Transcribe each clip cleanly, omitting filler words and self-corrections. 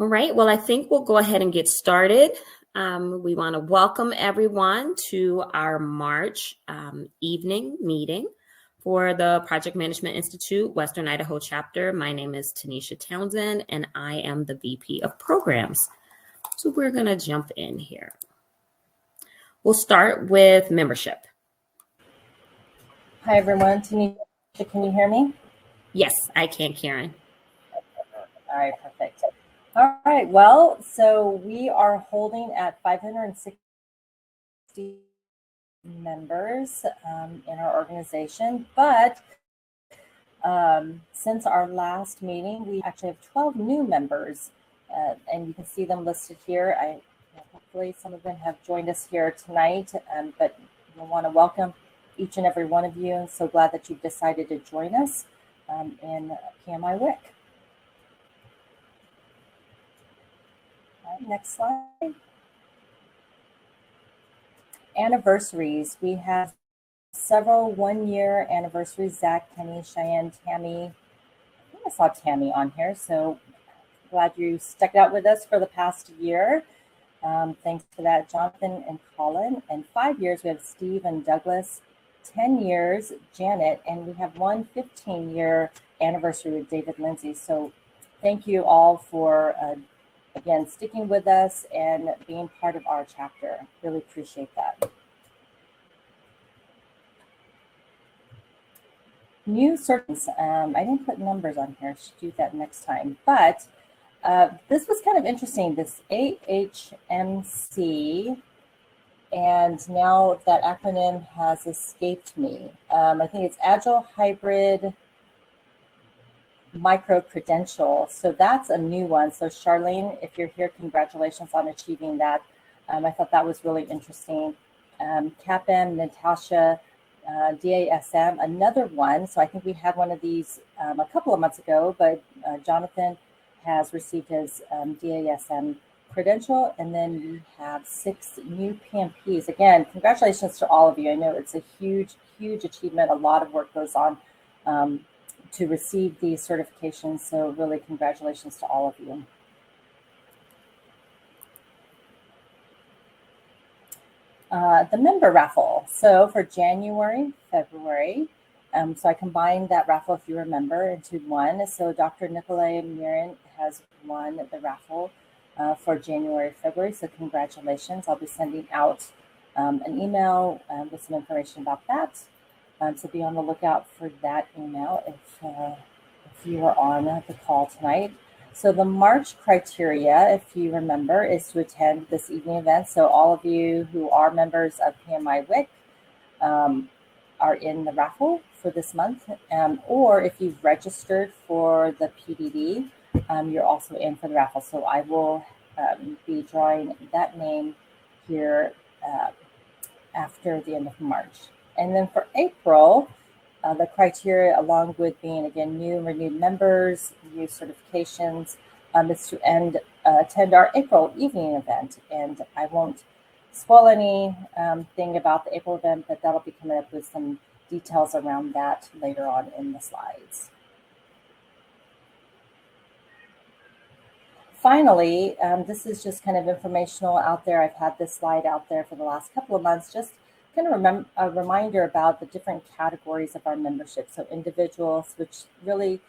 All right, well, I think we'll go ahead and get started. We want to welcome everyone to our March evening meeting for the Project Management Institute Western Idaho chapter. My name is Tanisha Townsend, and I am the VP of Programs. So we're going to jump in here. We'll start with membership. Hi, everyone. Tanisha, can you hear me? Yes, I can, Karen. All right, perfect. All right, well, so we are holding at 560 members in our organization, but since our last meeting, we actually have 12 new members, and you can see them listed here. Hopefully some of them have joined us here tonight, but we want to welcome each and every one of you. I'm so glad that you've decided to join us in PMI WIC. Next slide. Anniversaries. We have several one-year anniversaries. Zach, Kenny, Cheyenne, Tammy. I think I saw Tammy on here, so glad you stuck out with us for the past year. Thanks for that, Jonathan and Colin. And 5 years, we have Steve and Douglas. 10 years, Janet, and we have one 15-year anniversary with David Lindsay. So thank you all for again, sticking with us and being part of our chapter. Really appreciate that. New certs. I didn't put numbers on here. I should do that next time. But this was kind of interesting, this AHMC, and now that acronym has escaped me. I think it's Agile Hybrid Micro-Credential. So that's a new one. So Charlene, if you're here, congratulations on achieving that. I thought that was really interesting. CAPM, Natasha, DASM, another one. So I think we had one of these a couple of months ago, but Jonathan has received his DASM credential. And then we have 6 new PMPs. Again, congratulations to all of you. I know it's a huge, huge achievement. A lot of work goes on to receive these certifications. So really congratulations to all of you. The member raffle. So for January, February, so I combined that raffle, if you remember, into one. So Dr. Nikolay Mirin has won the raffle for January, February. So congratulations. I'll be sending out an email with some information about that. So be on the lookout for that email if you are on the call tonight. So the March criteria, if you remember, is to attend this evening event. So all of you who are members of PMI WIC are in the raffle for this month. Or if you've registered for the PDD, you're also in for the raffle. So I will be drawing that name here after the end of March. And then for April, the criteria, along with being, again, new and renewed members, new certifications, is to attend our April evening event. And I won't spoil anything about the April event, but that'll be coming up with some details around that later on in the slides. Finally, this is just kind of informational out there. I've had this slide out there for the last couple of months, just kind of a reminder about the different categories of our membership. So individuals, which really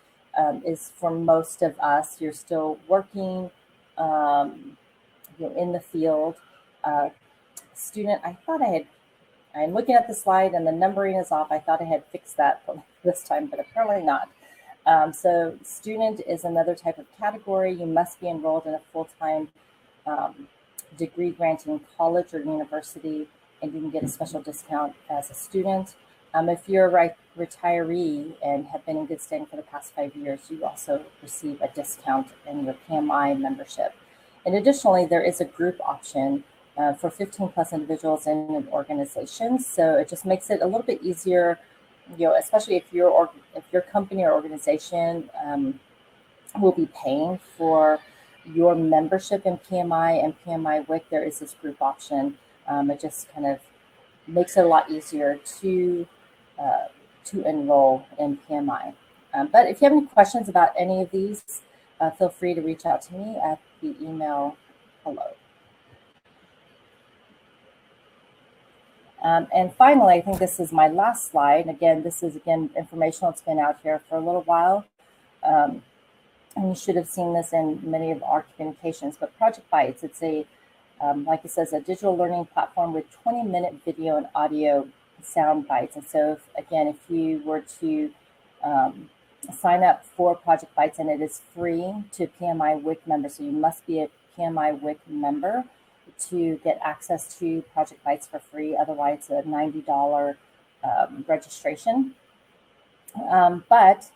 is for most of us, you're still working in the field. Student, I'm looking at the slide and the numbering is off. I thought I had fixed that this time, but apparently not. So student is another type of category. You must be enrolled in a full-time degree granting college or university, and you can get a special discount as a student. If you're a retiree and have been in good standing for the past 5 years, you also receive a discount in your PMI membership. And additionally, there is a group option for 15 plus individuals in an organization. So it just makes it a little bit easier, especially if your company or organization will be paying for your membership in PMI and PMI WIC. There is this group option. It just kind of makes it a lot easier to enroll in PMI. But if you have any questions about any of these, feel free to reach out to me at the email hello. And finally, I think this is my last slide. Again, this is informational. It's been out here for a little while. And you should have seen this in many of our communications, but ProjectBytes, it's a, like it says, a digital learning platform with 20-minute video and audio sound bites. And so, if you were to sign up for ProjectBytes, and it is free to PMI WIC members, so you must be a PMI WIC member to get access to ProjectBytes for free. Otherwise, a $90 registration. But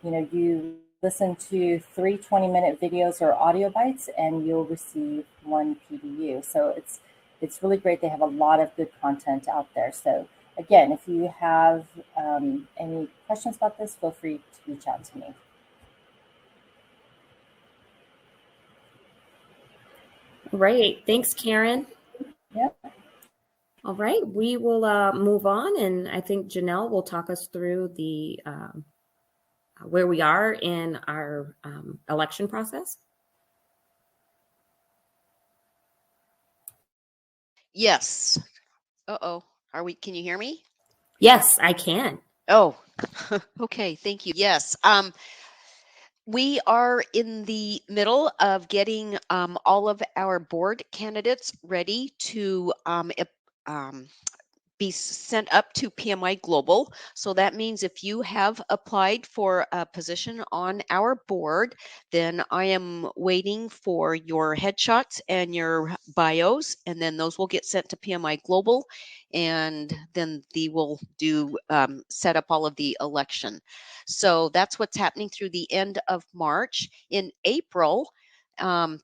you listen to 3 20-minute videos or audio bites, and you'll receive 1 PDU. So it's really great. They have a lot of good content out there. So again, if you have any questions about this, feel free to reach out to me. Great. Thanks, Karen. Yep. All right. We will move on, and I think Janelle will talk us through the where we are in our election process. Yes. Uh-oh. Can you hear me? Yes, I can. Oh, okay. Thank you. Yes. We are in the middle of getting all of our board candidates ready to be sent up to PMI Global. So that means if you have applied for a position on our board, then I am waiting for your headshots and your bios, and then those will get sent to PMI Global, and then they will do set up all of the election. So that's what's happening through the end of March. In April,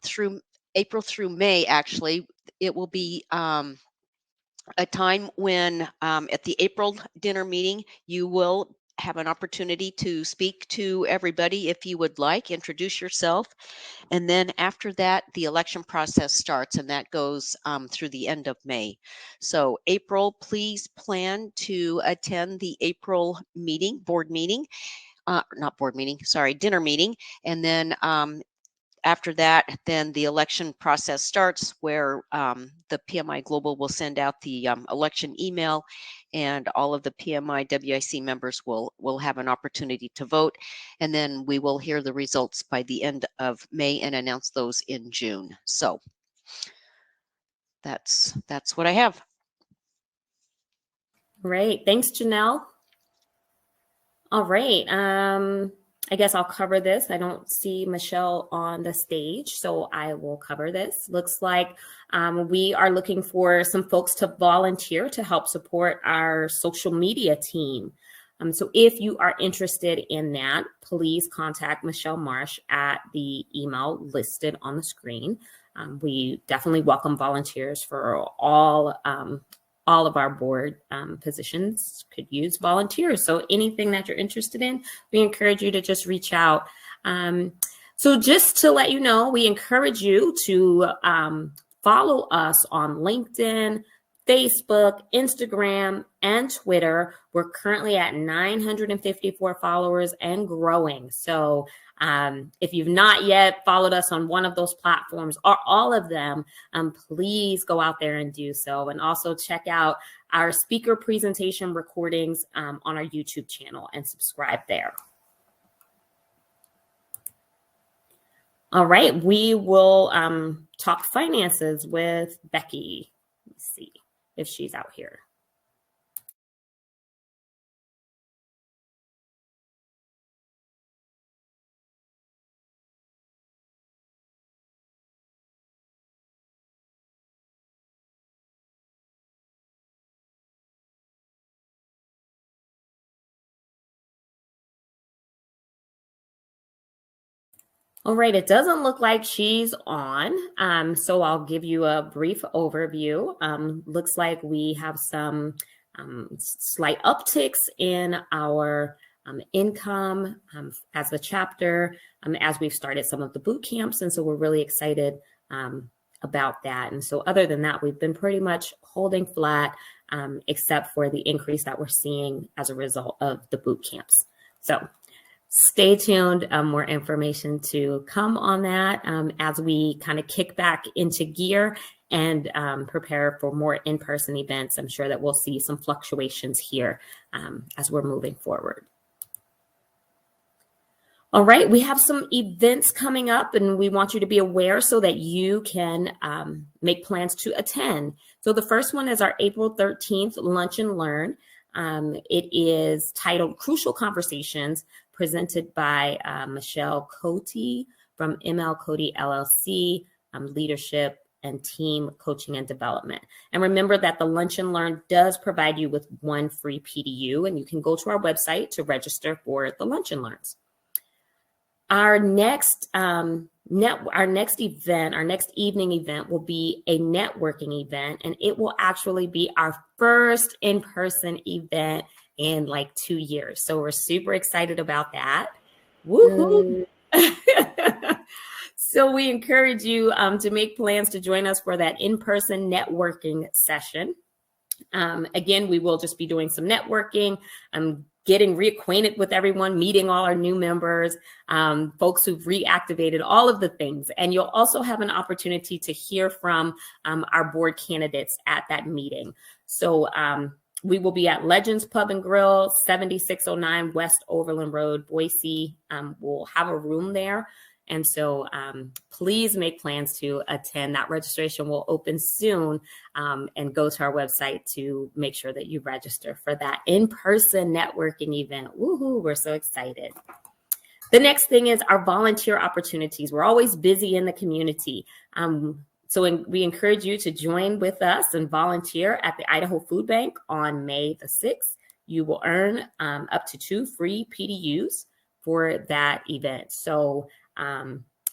through May, actually, it will be a time when at the April dinner meeting, you will have an opportunity to speak to everybody if you would like, introduce yourself. And then after that, the election process starts, and that goes through the end of May. So April, please plan to attend the April meeting, dinner meeting. And then after that, then the election process starts, where the PMI Global will send out the election email, and all of the PMI WIC members will have an opportunity to vote. And then we will hear the results by the end of May and announce those in June. So that's what I have. Great. Thanks, Janelle. All right. I guess I'll cover this. I don't see Michelle on the stage, so I will cover this. Looks like we are looking for some folks to volunteer to help support our social media team. So if you are interested in that, please contact Michelle Marsh at the email listed on the screen. We definitely welcome volunteers for all of our board positions could use volunteers. So anything that you're interested in, we encourage you to just reach out. So just to let you know, we encourage you to follow us on LinkedIn, Facebook, Instagram, and Twitter. We're currently at 954 followers and growing. So if you've not yet followed us on one of those platforms or all of them, please go out there and do so. And also check out our speaker presentation recordings on our YouTube channel and subscribe there. All right, we will talk finances with Becky. Let's see if she's out here. All right, it doesn't look like she's on, so I'll give you a brief overview. Looks like we have some slight upticks in our income as a chapter as we've started some of the boot camps, and so we're really excited about that. And so other than that, we've been pretty much holding flat, except for the increase that we're seeing as a result of the boot camps. So stay tuned. More information to come on that as we kind of kick back into gear and prepare for more in-person events. I'm sure that we'll see some fluctuations here as we're moving forward. All right, we have some events coming up and we want you to be aware so that you can make plans to attend. So the first one is our April 13th Lunch and Learn. It is titled Crucial Conversations, presented by Michelle Cote from ML Cote LLC, Leadership and Team Coaching and Development. And remember that the Lunch and Learn does provide you with one free PDU, and you can go to our website to register for the Lunch and Learns. Our next evening event will be a networking event, and it will actually be our first in-person event in like 2 years. So we're super excited about that. Woohoo! So we encourage you to make plans to join us for that in-person networking session. Again, we will just be doing some networking, getting reacquainted with everyone, meeting all our new members, folks who've reactivated, all of the things. And you'll also have an opportunity to hear from our board candidates at that meeting. So we will be at Legends Pub and Grill, 7609 West Overland Road, Boise. We'll have a room there. And so please make plans to attend. That registration will open soon, and go to our website to make sure that you register for that in-person networking event. Woohoo, we're so excited. The next thing is our volunteer opportunities. We're always busy in the community. We encourage you to join with us and volunteer at the Idaho Food Bank on May the 6th. You will earn up to 2 free PDUs for that event. So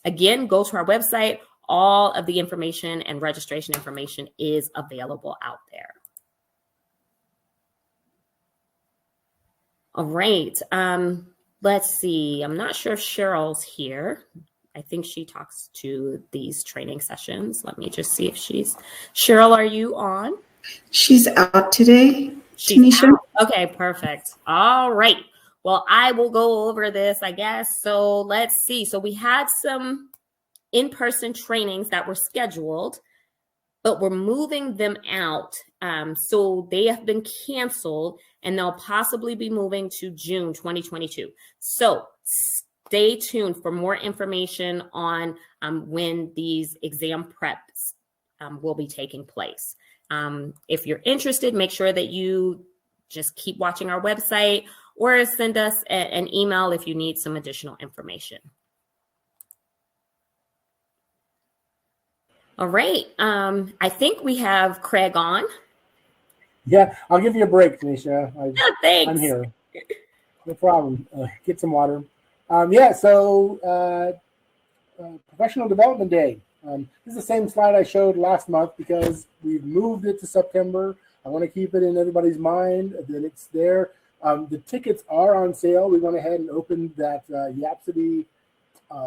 again, go to our website. All of the information and registration information is available out there. All right. Let's see. I'm not sure if Cheryl's here. I think she talks to these training sessions. Let me just see if Cheryl, are you on? She's out today. She's out. Okay, perfect. All right. Well, I will go over this, I guess. So let's see. So we had some in-person trainings that were scheduled, but we're moving them out. So they have been canceled and they'll possibly be moving to June 2022. So stay tuned for more information on when these exam preps will be taking place. If you're interested, make sure that you just keep watching our website or send us an email if you need some additional information. All right. I think we have Craig on. Yeah, I'll give you a break, Tanisha. Thanks. I'm here. No problem. Get some water. So Professional Development Day. This is the same slide I showed last month because we've moved it to September. I want to keep it in everybody's mind that it's there. The tickets are on sale. We went ahead and opened that Yapsity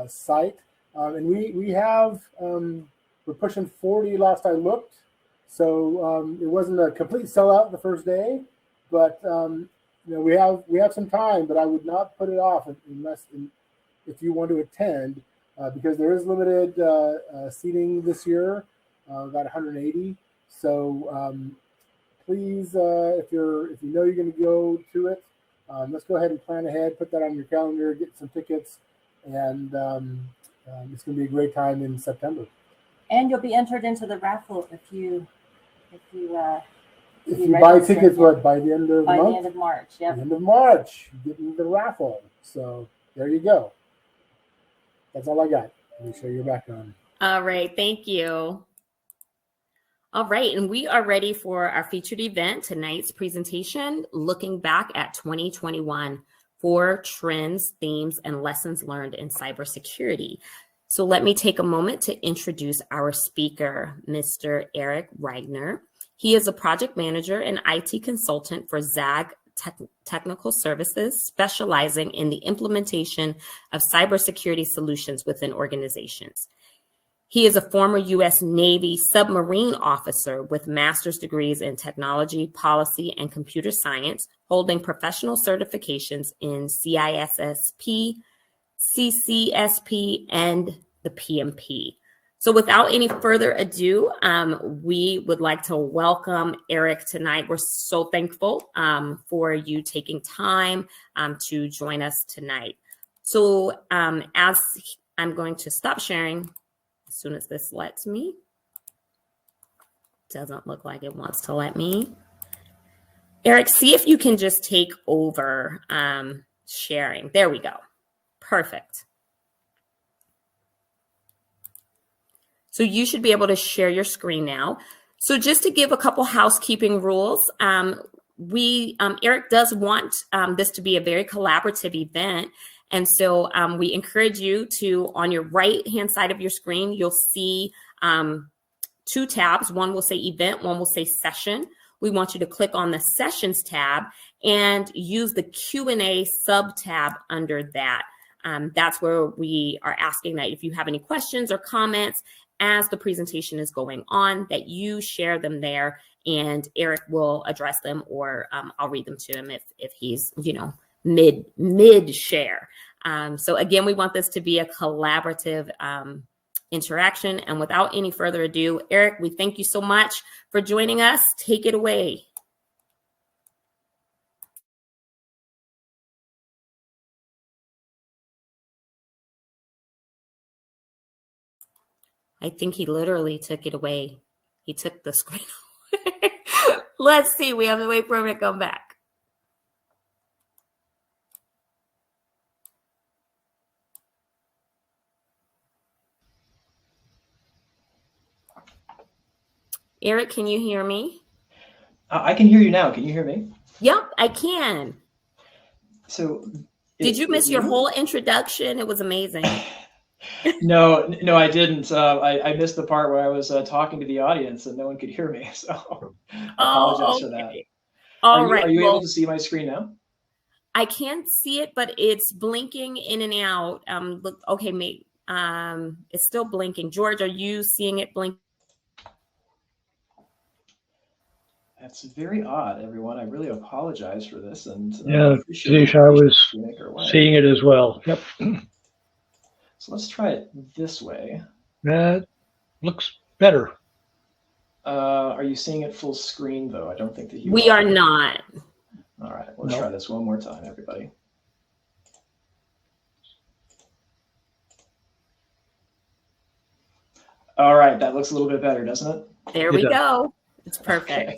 site. And we have, we're pushing 40 last I looked. So it wasn't a complete sellout the first day, but we have some time, but I would not put it off if you want to attend because there is limited seating this year, about 180. So please, if you know you're going to go to it, let's go ahead and plan ahead, put that on your calendar, get some tickets, and it's going to be a great time in September. And you'll be entered into the raffle if you buy tickets, by the end of the month? By the end of March, yep. The end of March, you get into the raffle. So there you go. That's all I got. Let me show you your background. All right, thank you. All right, and we are ready for our featured event, tonight's presentation, looking back at 2021 for trends, themes, and lessons learned in cybersecurity. So let me take a moment to introduce our speaker, Mr. Eric Regnier. He is a project manager and IT consultant for ZAG Technical Services, specializing in the implementation of cybersecurity solutions within organizations. He is a former U.S. Navy submarine officer with master's degrees in technology, policy, and computer science, holding professional certifications in CISSP, CCSP, and the PMP. So without any further ado, we would like to welcome Eric tonight. We're so thankful for you taking time to join us tonight. So as I'm going to stop sharing as soon as this lets me. Doesn't look like it wants to let me. Eric, see if you can just take over sharing. There we go. Perfect. So you should be able to share your screen now. So just to give a couple housekeeping rules, Eric does want this to be a very collaborative event. And so we encourage you to, on your right-hand side of your screen, you'll see two tabs. One will say event, one will say session. We want you to click on the sessions tab and use the Q&A sub-tab under that. That's where we are asking that if you have any questions or comments as the presentation is going on, that you share them there and Eric will address them, or I'll read them to him if he's, mid share. So again, we want this to be a collaborative interaction. And without any further ado, Eric, we thank you so much for joining us. Take it away. I think he literally took it away. He took the screen away. Let's see. We have to wait for him to come back. Eric, can you hear me? I can hear you now. Can you hear me? Yep, I can. So, did you miss your whole introduction? It was amazing. No, I didn't. I missed the part where I was talking to the audience and no one could hear me. So I apologize for that. Are you able to see my screen now? I can't see it, but it's blinking in and out. Look, okay, mate. It's still blinking. George, are you seeing it blink? That's very odd, everyone. I really apologize for this. And yeah, Denise, I was seeing it as well. Yep. So let's try it this way. That looks better. Are you seeing it full screen, though? I don't think that you We are not. All right, let's try this one more time, everybody. All right, that looks a little bit better, doesn't it? There we go. It's perfect. Okay.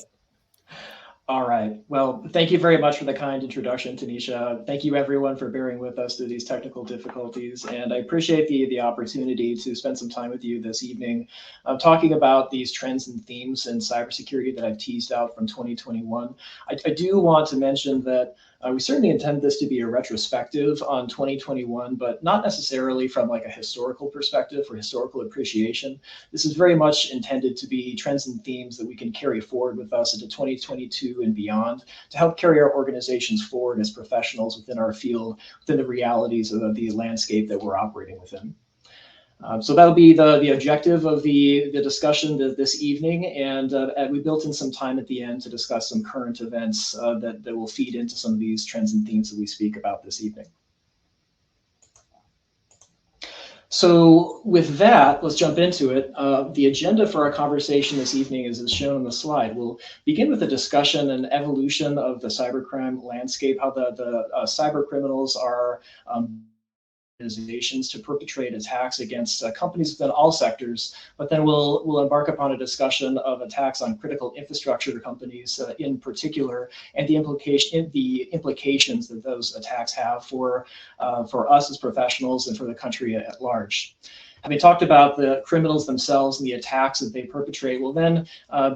All right. Well, thank you very much for the kind introduction, Tanisha. Thank you, everyone, for bearing with us through these technical difficulties. And I appreciate the opportunity to spend some time with you this evening talking about these trends and themes in cybersecurity that I've teased out from 2021. I do want to mention that we certainly intend this to be a retrospective on 2021, but not necessarily from like a historical perspective or historical appreciation. This is very much intended to be trends and themes that we can carry forward with us into 2022 and beyond to help carry our organizations forward as professionals within our field, within the realities of the landscape that we're operating within. So that'll be the objective of the discussion this evening, and we built in some time at the end to discuss some current events that will feed into some of these trends and themes that we speak about this evening. So with that, let's jump into it. The agenda for our conversation this evening is as shown on the slide. We'll begin with a discussion and evolution of the cybercrime landscape, how the cyber criminals are organizations to perpetrate attacks against companies within all sectors, but then we'll embark upon a discussion of attacks on critical infrastructure companies in particular, and the implications that those attacks have for us as professionals and for the country at large. Having talked about the criminals themselves and the attacks that they perpetrate, we'll then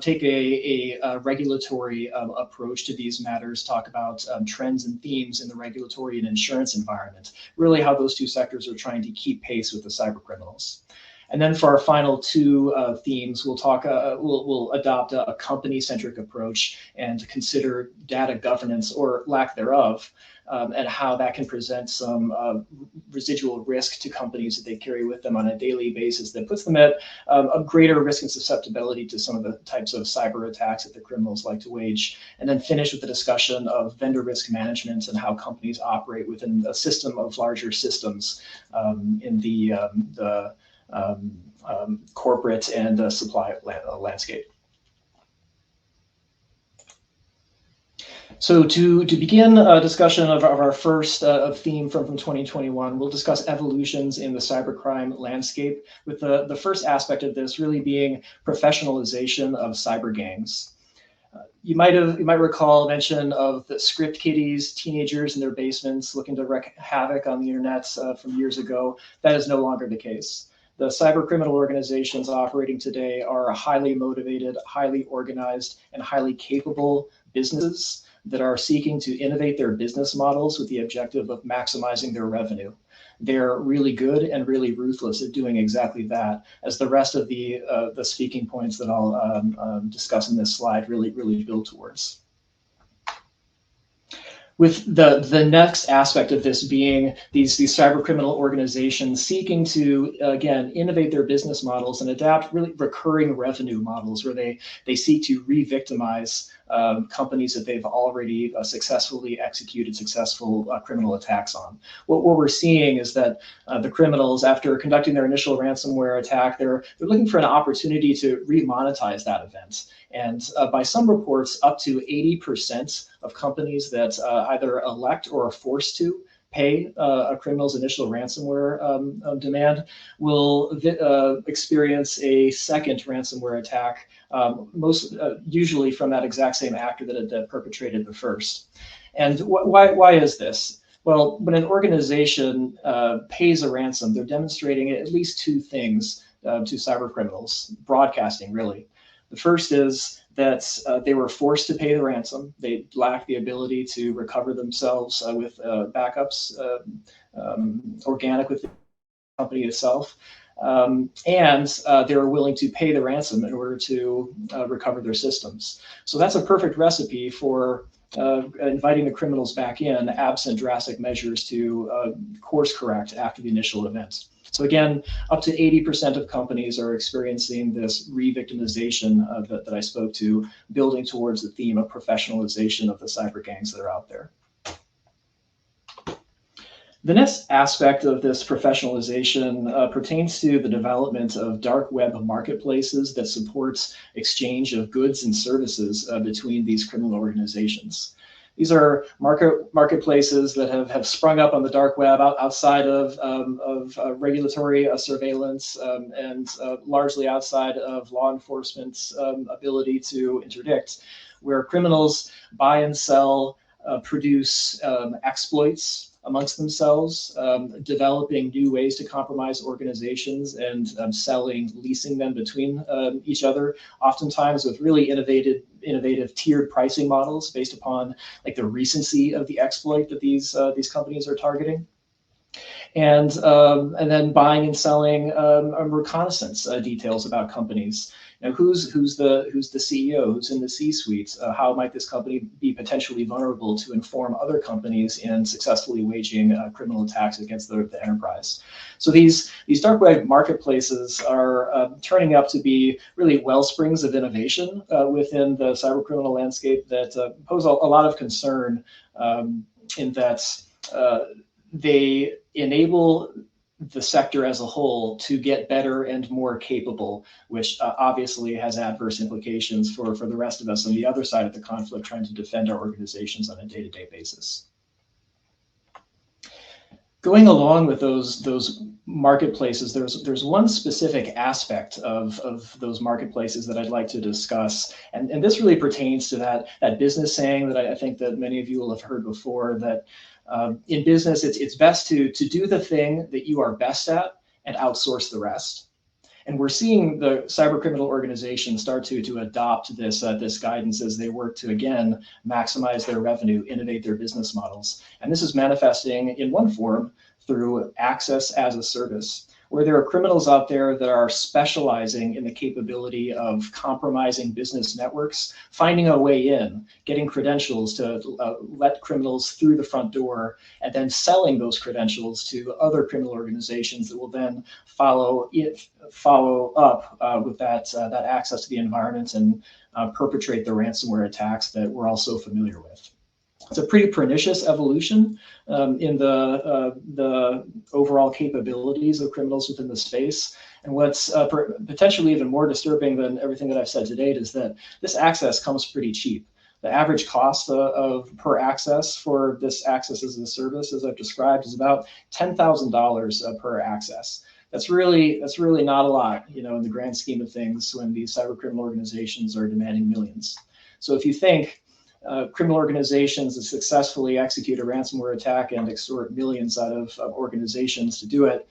take a regulatory approach to these matters, talk about trends and themes in the regulatory and insurance environment, really how those two sectors are trying to keep pace with the cyber criminals. And then for our final two themes, we'll talk. We'll adopt a company-centric approach and consider data governance or lack thereof and how that can present some residual risk to companies that they carry with them on a daily basis that puts them at a greater risk and susceptibility to some of the types of cyber attacks that the criminals like to wage. And then finish with the discussion of vendor risk management and how companies operate within a system of larger systems in the corporate and supply landscape. So to begin a discussion of our first theme from 2021, we'll discuss evolutions in the cybercrime landscape, with the first aspect of this really being professionalization of cyber gangs. You might recall mention of the script kiddies, teenagers in their basements looking to wreak havoc on the internet from years ago. That is no longer the case. The cyber criminal organizations operating today are highly motivated, highly organized, and highly capable businesses that are seeking to innovate their business models with the objective of maximizing their revenue. They're really good and really ruthless at doing exactly that, as the rest of the speaking points that I'll discuss in this slide really build towards. With the next aspect of this being these cyber criminal organizations seeking to, again, innovate their business models and adapt really recurring revenue models where they seek to re-victimize companies that they've already successfully executed successful criminal attacks on. What we're seeing is that the criminals, after conducting their initial ransomware attack, they're looking for an opportunity to re-monetize that event. And by some reports, up to 80% of companies that either elect or are forced to pay a criminal's initial ransomware demand will experience a second ransomware attack, usually from that exact same actor that had perpetrated the first. And why is this? Well, when an organization pays a ransom, they're demonstrating at least two things to cyber criminals, broadcasting really. The first is that they were forced to pay the ransom. They lack the ability to recover themselves with backups organic with the company itself. And they were willing to pay the ransom in order to recover their systems. So that's a perfect recipe for inviting the criminals back in, absent drastic measures to course correct after the initial event. So again, up to 80% of companies are experiencing this re-victimization that I spoke to, building towards the theme of professionalization of the cyber gangs that are out there. The next aspect of this professionalization pertains to the development of dark web marketplaces that supports exchange of goods and services between these criminal organizations. These are marketplaces that have sprung up on the dark web outside of regulatory surveillance and largely outside of law enforcement's ability to interdict, where criminals buy and sell, produce exploits amongst themselves, developing new ways to compromise organizations and leasing them between each other, oftentimes with really innovative tiered pricing models based upon like the recency of the exploit that these companies are targeting. And then buying and selling reconnaissance details about companies. You know, who's the CEO, who's in the C-suite? How might this company be potentially vulnerable to inform other companies in successfully waging criminal attacks against the enterprise? So these dark web marketplaces are turning out to be really wellsprings of innovation within the cyber criminal landscape that pose a lot of concern in that they enable the sector as a whole to get better and more capable, which obviously has adverse implications for the rest of us on the other side of the conflict trying to defend our organizations on a day-to-day basis. Going along with those marketplaces, there's one specific aspect of those marketplaces that I'd like to discuss, and this really pertains to that business saying that I think that many of you will have heard before, that in business, it's best to do the thing that you are best at and outsource the rest. And we're seeing the cyber criminal organizations start to adopt this guidance as they work to, again, maximize their revenue, innovate their business models. And this is manifesting in one form through access as a service, where there are criminals out there that are specializing in the capability of compromising business networks, finding a way in, getting credentials to let criminals through the front door, and then selling those credentials to other criminal organizations that will then follow up with that access to the environment and perpetrate the ransomware attacks that we're all so familiar with. It's a pretty pernicious evolution in the overall capabilities of criminals within the space. And what's potentially even more disturbing than everything that I've said to date is that this access comes pretty cheap. The average cost of per access for this access as a service, as I've described, is about $10,000 per access. That's really not a lot, in the grand scheme of things when these cyber criminal organizations are demanding millions. So if you think criminal organizations that successfully execute a ransomware attack and extort millions out of organizations to do it,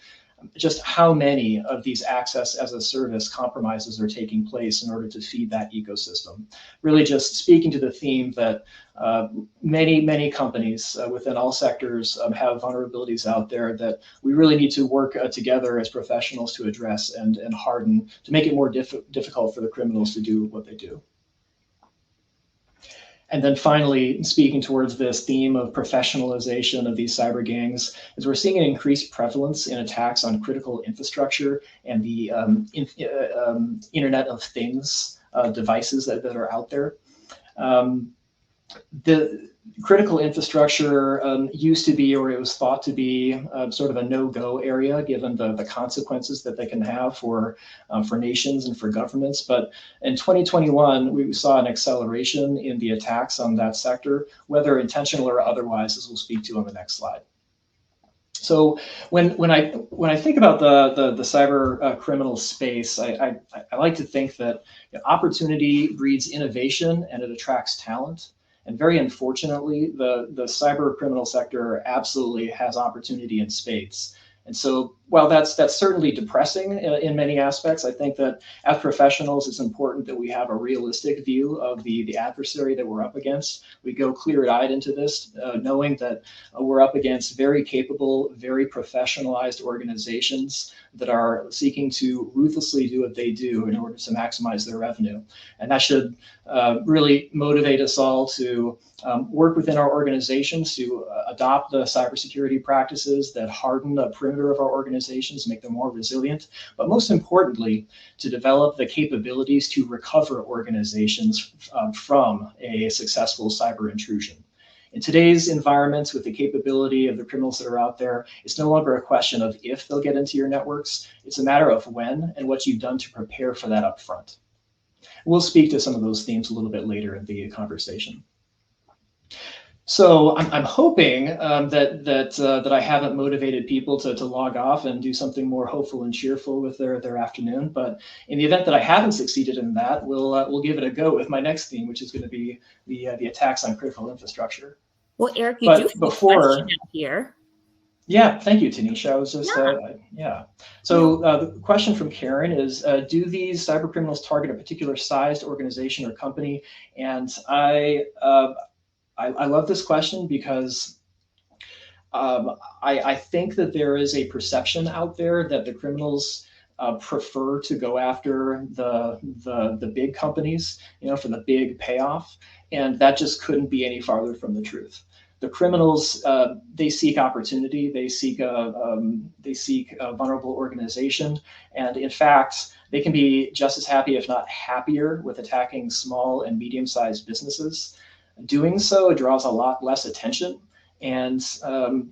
just how many of these access as a service compromises are taking place in order to feed that ecosystem? Really just speaking to the theme that many companies within all sectors have vulnerabilities out there that we really need to work together as professionals to address and harden to make it more difficult for the criminals to do what they do. And then finally, speaking towards this theme of professionalization of these cyber gangs, is we're seeing an increased prevalence in attacks on critical infrastructure and the Internet of Things devices that are out there. The critical infrastructure used to be, or it was thought to be, sort of a no-go area, given the consequences that they can have for nations and for governments. But in 2021, we saw an acceleration in the attacks on that sector, whether intentional or otherwise, as we'll speak to on the next slide. So when I think about the cyber criminal space, I like to think that opportunity breeds innovation and it attracts talent. And very unfortunately, the cyber criminal sector absolutely has opportunity in spades. And so while that's certainly depressing in many aspects, I think that as professionals, it's important that we have a realistic view of the adversary that we're up against. We go clear-eyed into this, knowing that we're up against very capable, very professionalized organizations that are seeking to ruthlessly do what they do in order to maximize their revenue. And that should really motivate us all to work within our organizations to adopt the cybersecurity practices that harden the perimeter of our organizations, make them more resilient, but most importantly, to develop the capabilities to recover organizations from a successful cyber intrusion. In today's environments, with the capability of the criminals that are out there, it's no longer a question of if they'll get into your networks, it's a matter of when and what you've done to prepare for that up front. We'll speak to some of those themes a little bit later in the conversation. So I'm hoping that I haven't motivated people to log off and do something more hopeful and cheerful with their afternoon. But in the event that I haven't succeeded in that, we'll give it a go with my next theme, which is going to be the attacks on critical infrastructure. Well, Eric, you do have a question out here. Yeah, thank you, Tanisha. I was just, yeah. So the question from Karen is, do these cyber criminals target a particular sized organization or company? And I love this question because I think that there is a perception out there that the criminals prefer to go after the big companies, for the big payoff, and that just couldn't be any farther from the truth. The criminals, they seek opportunity, they seek a vulnerable organization, and in fact, they can be just as happy, if not happier, with attacking small and medium-sized businesses. Doing so draws a lot less attention, and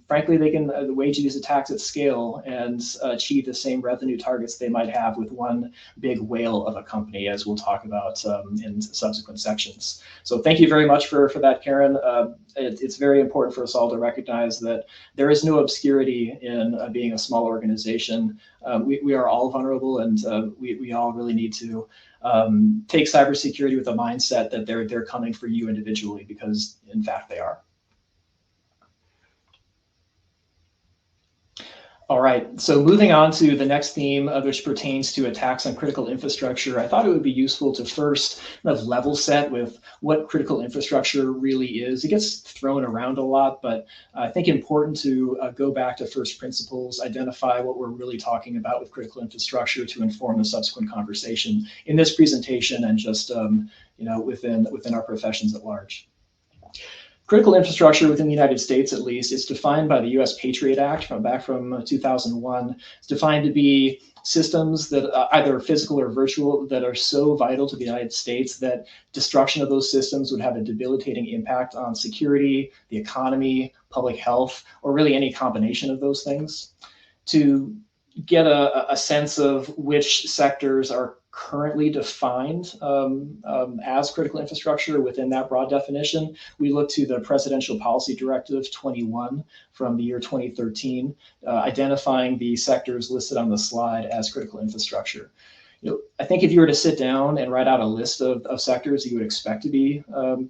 frankly, they can wage these attacks at scale and achieve the same revenue targets they might have with one big whale of a company, as we'll talk about in subsequent sections. So thank you very much for that, Karen. It's very important for us all to recognize that there is no obscurity in being a small organization. We are all vulnerable, and we all really need to take cybersecurity with a mindset that they're coming for you individually, because in fact they are. All right, so moving on to the next theme, which pertains to attacks on critical infrastructure, I thought it would be useful to first kind of level set with what critical infrastructure really is. It gets thrown around a lot, but I think important to go back to first principles, identify what we're really talking about with critical infrastructure to inform the subsequent conversation in this presentation and just within our professions at large. Critical infrastructure within the United States, at least, is defined by the U.S. Patriot Act back from 2001. It's defined to be systems that either physical or virtual that are so vital to the United States that destruction of those systems would have a debilitating impact on security, the economy, public health, or really any combination of those things. To get a sense of which sectors are currently defined as critical infrastructure within that broad definition, we look to the Presidential Policy Directive 21 from the year 2013, identifying the sectors listed on the slide as critical infrastructure. I think if you were to sit down and write out a list of sectors that you would expect to be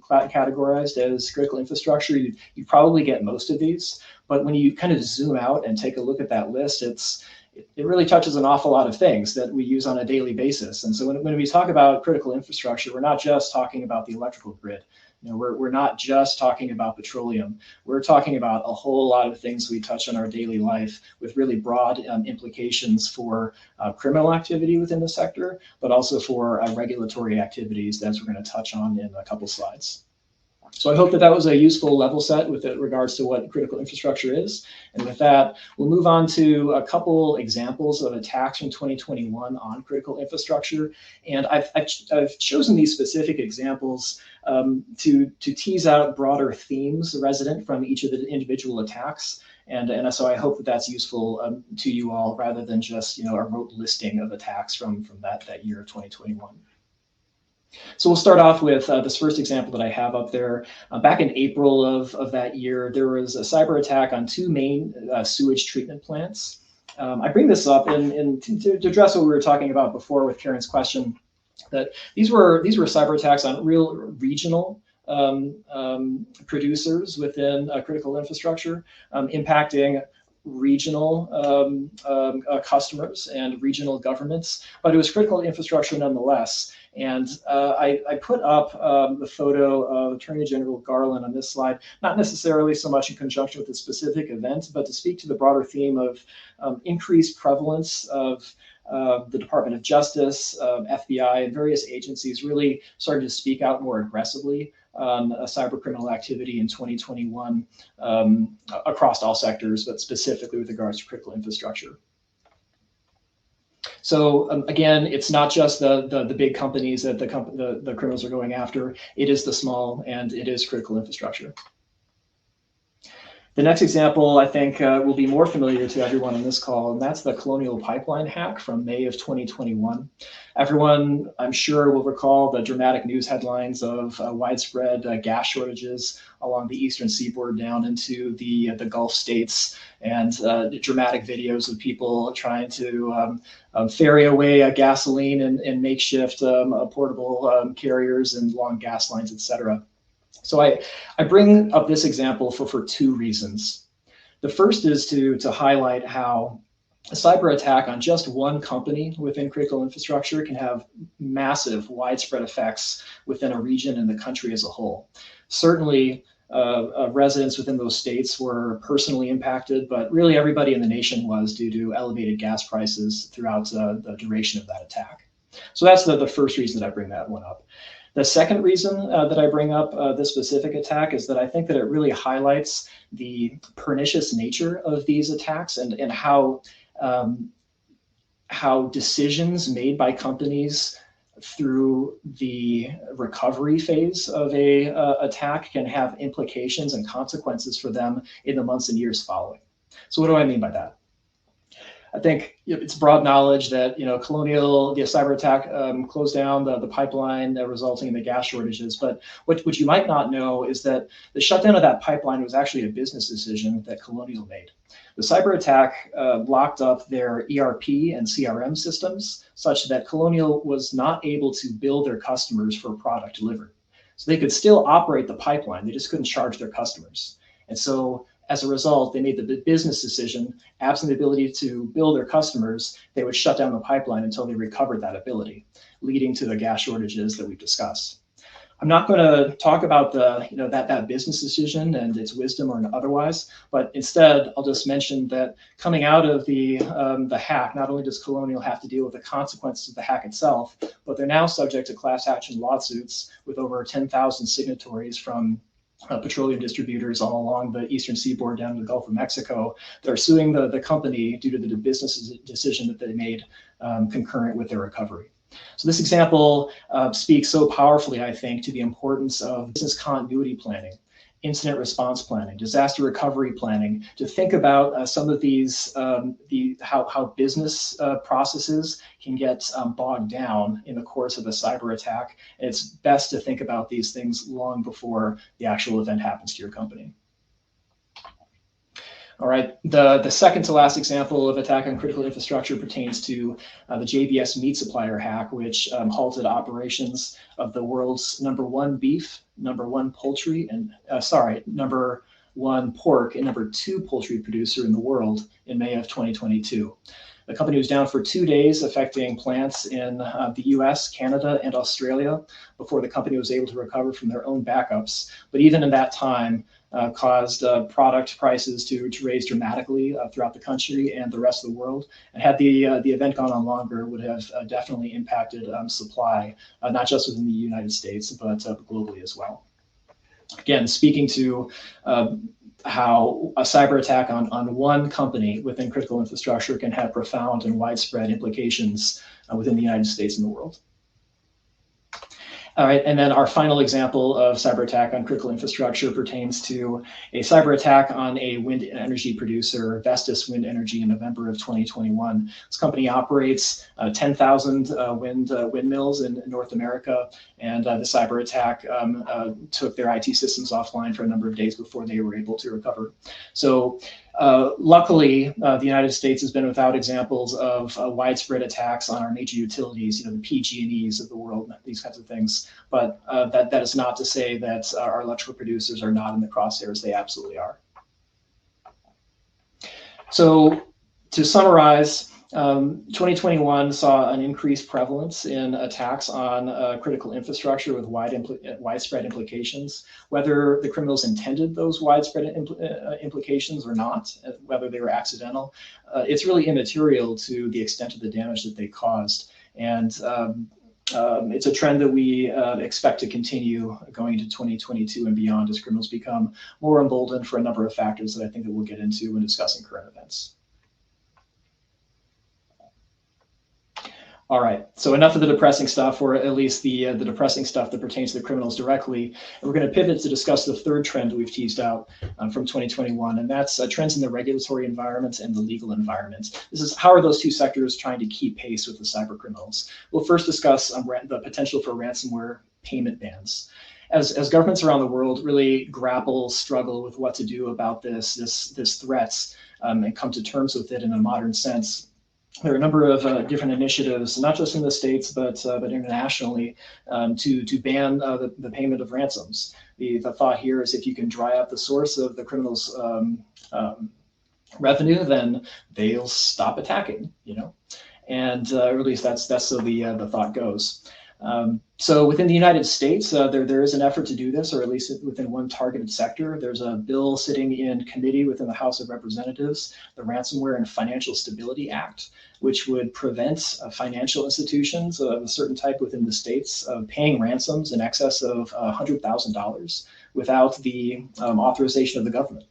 categorized as critical infrastructure, you'd probably get most of these. But when you kind of zoom out and take a look at that list, it really touches an awful lot of things that we use on a daily basis. And so when we talk about critical infrastructure, we're not just talking about the electrical grid. We're not just talking about petroleum. We're talking about a whole lot of things we touch on our daily life with really broad implications for criminal activity within the sector, but also for regulatory activities that we're going to touch on in a couple slides. So I hope that was a useful level set with regards to what critical infrastructure is. And with that, we'll move on to a couple examples of attacks from 2021 on critical infrastructure. And I've chosen these specific examples to tease out broader themes resident from each of the individual attacks. And so I hope that that's useful to you all rather than just a rote listing of attacks from that year of 2021. So we'll start off with this first example that I have up there. Back in April of that year, there was a cyber attack on two main sewage treatment plants. I bring this up to address what we were talking about before with Karen's question, that these were cyber attacks on real regional producers within critical infrastructure, impacting regional customers and regional governments, but it was critical infrastructure nonetheless. And I put up the photo of Attorney General Garland on this slide, not necessarily so much in conjunction with the specific event, but to speak to the broader theme of increased prevalence of the Department of Justice, FBI, and various agencies really started to speak out more aggressively on cyber criminal activity in 2021 across all sectors, but specifically with regards to critical infrastructure. So again, it's not just the big companies that the criminals are going after. It is the small, and it is critical infrastructure. The next example, I think, will be more familiar to everyone on this call, and that's the Colonial pipeline hack from May of 2021. Everyone, I'm sure, will recall the dramatic news headlines of widespread gas shortages along the eastern seaboard down into the Gulf states, and dramatic videos of people trying to ferry away gasoline in makeshift portable carriers and long gas lines, etc. So I bring up this example for two reasons. The first is to highlight how a cyber attack on just one company within critical infrastructure can have massive widespread effects within a region and the country as a whole. Certainly, residents within those states were personally impacted, but really everybody in the nation was due to elevated gas prices throughout the duration of that attack. So that's the first reason that I bring that one up. The second reason that I bring up this specific attack is that I think that it really highlights the pernicious nature of these attacks and how decisions made by companies through the recovery phase of a attack can have implications and consequences for them in the months and years following. So what do I mean by that? I think it's broad knowledge that Colonial, the cyber attack, closed down the pipeline, resulting in the gas shortages. But what you might not know is that the shutdown of that pipeline was actually a business decision that Colonial made. The cyber attack locked up their ERP and CRM systems such that Colonial was not able to bill their customers for a product delivered. So they could still operate the pipeline, they just couldn't charge their customers. And so As a result, they made the business decision, absent the ability to bill their customers, they would shut down the pipeline until they recovered that ability, leading to the gas shortages that we've discussed. I'm not going to talk about that business decision and its wisdom or otherwise, but instead I'll just mention that coming out of the hack, not only does Colonial have to deal with the consequences of the hack itself, but they're now subject to class action lawsuits with over 10,000 signatories from petroleum distributors all along the eastern seaboard down to the Gulf of Mexico that are suing the company due to the business decision that they made concurrent with their recovery. So this example speaks so powerfully, I think, to the importance of business continuity planning, incident response planning, disaster recovery planning, to think about some of these, how business processes can get bogged down in the course of a cyber attack. And it's best to think about these things long before the actual event happens to your company. All right, the second to last example of attack on critical infrastructure pertains to the JBS meat supplier hack, which halted operations of the world's #1 beef, #1 poultry, and #1 pork and #2 poultry producer in the world in May of 2022. The company was down for 2 days, affecting plants in the US, Canada, and Australia before the company was able to recover from their own backups. But even in that time, caused product prices to raise dramatically throughout the country and the rest of the world. And had the event gone on longer, would have definitely impacted supply, not just within the United States, but globally as well. Again, speaking to how a cyber attack on one company within critical infrastructure can have profound and widespread implications within the United States and the world. All right, and then our final example of cyber attack on critical infrastructure pertains to a cyber attack on a wind energy producer, Vestas Wind Energy, in November of 2021. This company operates 10,000 windmills in North America, and the cyber attack took their IT systems offline for a number of days before they were able to recover. So luckily, the United States has been without examples of widespread attacks on our major utilities, the PG&Es of the world, these kinds of things. But that is not to say that our electrical producers are not in the crosshairs. They absolutely are. So to summarize, 2021 saw an increased prevalence in attacks on critical infrastructure with widespread implications. Whether the criminals intended those widespread implications or not, whether they were accidental, it's really immaterial to the extent of the damage that they caused. And it's a trend that we expect to continue going into 2022 and beyond as criminals become more emboldened for a number of factors that I think that we'll get into when discussing current events. All right, so enough of the depressing stuff, or at least the depressing stuff that pertains to the criminals directly. And we're going to pivot to discuss the third trend that we've teased out from 2021, and that's trends in the regulatory environment and the legal environment. This is how are those two sectors trying to keep pace with the cyber criminals. We'll first discuss the potential for ransomware payment bans. As governments around the world really struggle with what to do about this threat and come to terms with it in a modern sense, there are a number of different initiatives, not just in the States, but internationally, to ban the payment of ransoms. The thought here is if you can dry up the source of the criminals' revenue, then they'll stop attacking, and or at least that's so the thought goes. So within the United States, there is an effort to do this, or at least within one targeted sector. There's a bill sitting in committee within the House of Representatives, the Ransomware and Financial Stability Act, which would prevent financial institutions of a certain type within the states of paying ransoms in excess of $100,000 without the authorization of the government.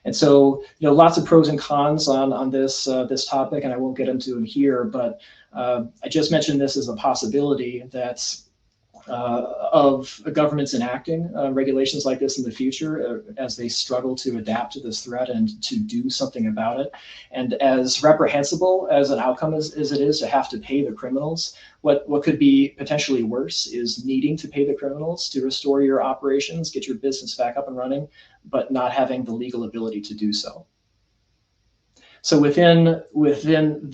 And so, lots of pros and cons on this topic, and I won't get into them here, but I just mentioned this as a possibility that of governments enacting regulations like this in the future as they struggle to adapt to this threat and to do something about it. And as reprehensible as an outcome as it is to have to pay the criminals, what could be potentially worse is needing to pay the criminals to restore your operations, get your business back up and running, but not having the legal ability to do so. So within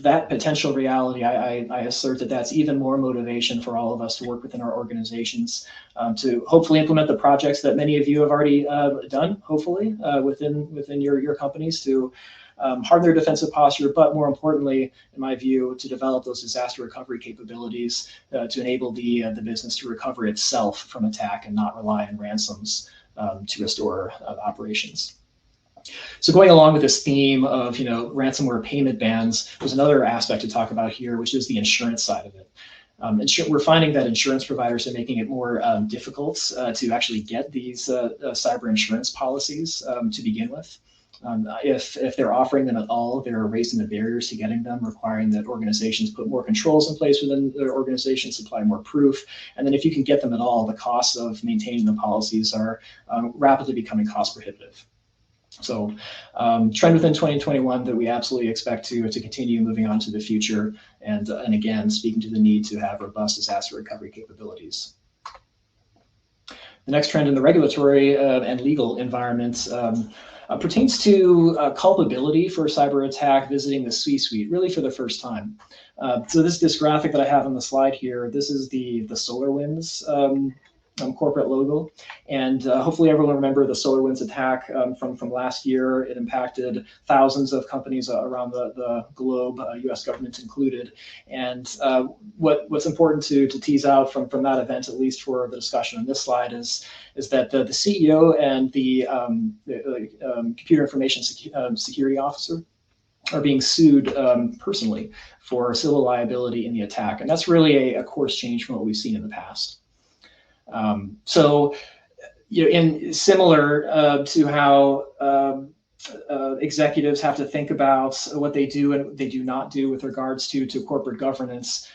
that potential reality, I assert that that's even more motivation for all of us to work within our organizations to hopefully implement the projects that many of you have already done, hopefully, within your companies to harden their defensive posture, but more importantly, in my view, to develop those disaster recovery capabilities to enable the business to recover itself from attack and not rely on ransoms to restore operations. So going along with this theme of ransomware payment bans, there's another aspect to talk about here, which is the insurance side of it. We're finding that insurance providers are making it more difficult to actually get these cyber insurance policies to begin with. If they're offering them at all, they're raising the barriers to getting them, requiring that organizations put more controls in place within their organization, supply more proof. And then if you can get them at all, the costs of maintaining the policies are rapidly becoming cost prohibitive. So trend within 2021 that we absolutely expect to continue moving on to the future, and again, speaking to the need to have robust disaster recovery capabilities. The next trend in the regulatory and legal environments pertains to culpability for cyber attack visiting the C-suite, really for the first time. So this graphic that I have on the slide here, this is the SolarWinds corporate logo, and hopefully everyone remember the SolarWinds attack from last year. It impacted thousands of companies around the globe, U.S. government included. And what's important to tease out from that event, at least for the discussion on this slide, is that the CEO and the computer information security officer are being sued personally for civil liability in the attack, and that's really a course change from what we've seen in the past. So, in similar to how executives have to think about what they do and what they do not do with regards to corporate governance,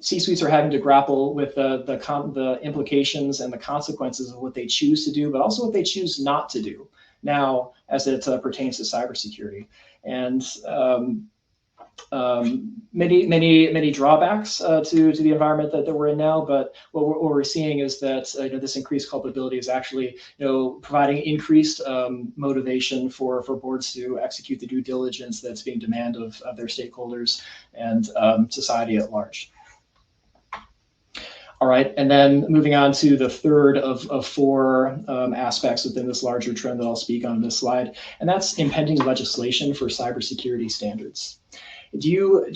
C-suites are having to grapple with the implications and the consequences of what they choose to do, but also what they choose not to do now as it pertains to cybersecurity. And many drawbacks to the environment that we're in now, but what we're seeing is that this increased culpability is actually providing increased motivation for boards to execute the due diligence that's being demanded of their stakeholders and society at large. All right, and then moving on to the third of four aspects within this larger trend that I'll speak on this slide, and that's impending legislation for cybersecurity standards. Do you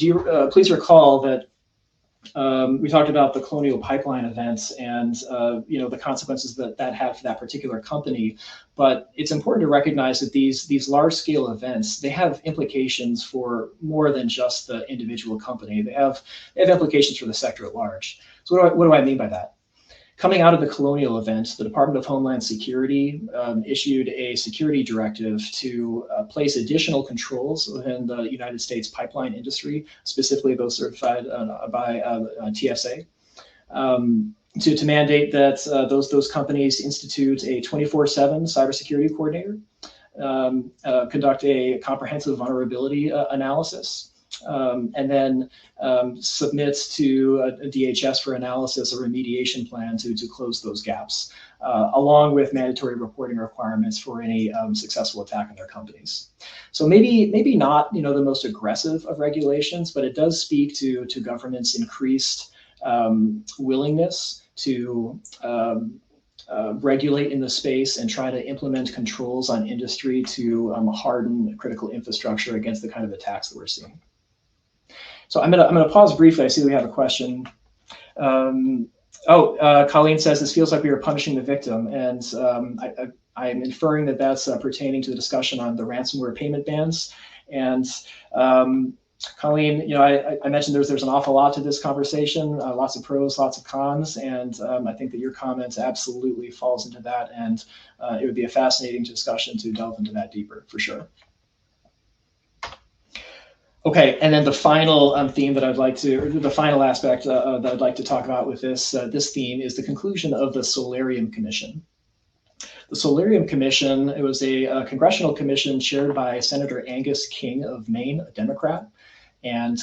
please recall that we talked about the Colonial pipeline events and the consequences that had for that particular company, but it's important to recognize that these large-scale events, they have implications for more than just the individual company. They have implications for the sector at large. So what do I mean by that? Coming out of the Colonial event, the Department of Homeland Security issued a security directive to place additional controls within the United States pipeline industry, specifically those certified by TSA, to mandate that those companies institute a 24/7 cybersecurity coordinator, conduct a comprehensive vulnerability analysis, and then submits to a DHS for analysis a remediation plan to close those gaps, along with mandatory reporting requirements for any successful attack on their companies. So maybe not the most aggressive of regulations, but it does speak to government's increased willingness to regulate in the space and try to implement controls on industry to harden critical infrastructure against the kind of attacks that we're seeing. So I'm gonna pause briefly. I see we have a question. Colleen says this feels like we are punishing the victim, and I'm inferring that that's pertaining to the discussion on the ransomware payment bans. And Colleen, I mentioned there's an awful lot to this conversation, lots of pros, lots of cons, and I think that your comments absolutely falls into that, and it would be a fascinating discussion to delve into that deeper, for sure. Okay, and then the final theme that I'd like to, or the final aspect that I'd like to talk about with this theme is the conclusion of the Solarium Commission. The Solarium Commission, it was a congressional commission chaired by Senator Angus King of Maine, a Democrat, and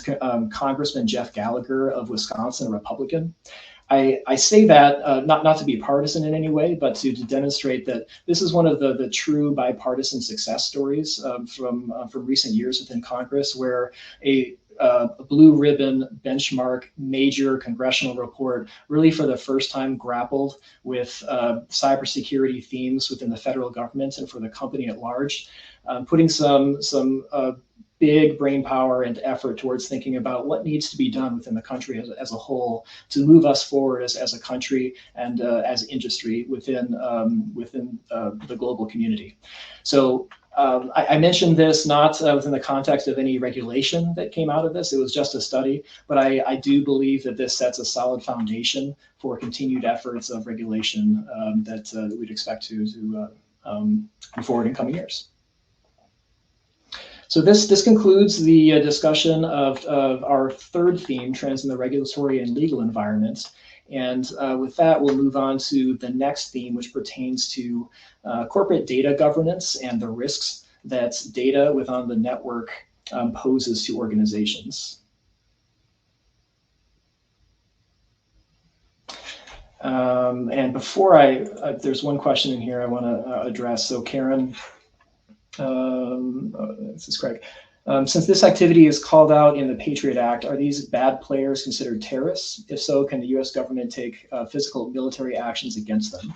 Congressman Jeff Gallagher of Wisconsin, a Republican. I say that not to be partisan in any way, but to demonstrate that this is one of the true bipartisan success stories from recent years within Congress, where a blue ribbon benchmark major congressional report really for the first time grappled with cybersecurity themes within the federal government and for the company at large, putting some big brain power and effort towards thinking about what needs to be done within the country as a whole to move us forward as a country and as industry within the global community. So I mentioned this not within the context of any regulation that came out of this. It was just a study, but I do believe that this sets a solid foundation for continued efforts of regulation that we'd expect to move forward in coming years. So this concludes the discussion of our third theme, trends in the regulatory and legal environment. And with that, we'll move on to the next theme, which pertains to corporate data governance and the risks that data within the network poses to organizations. And before there's one question in here I want to address. So Karen, this is Craig. Since this activity is called out in the Patriot Act, are these bad players considered terrorists? If so, can the U.S. government take physical military actions against them?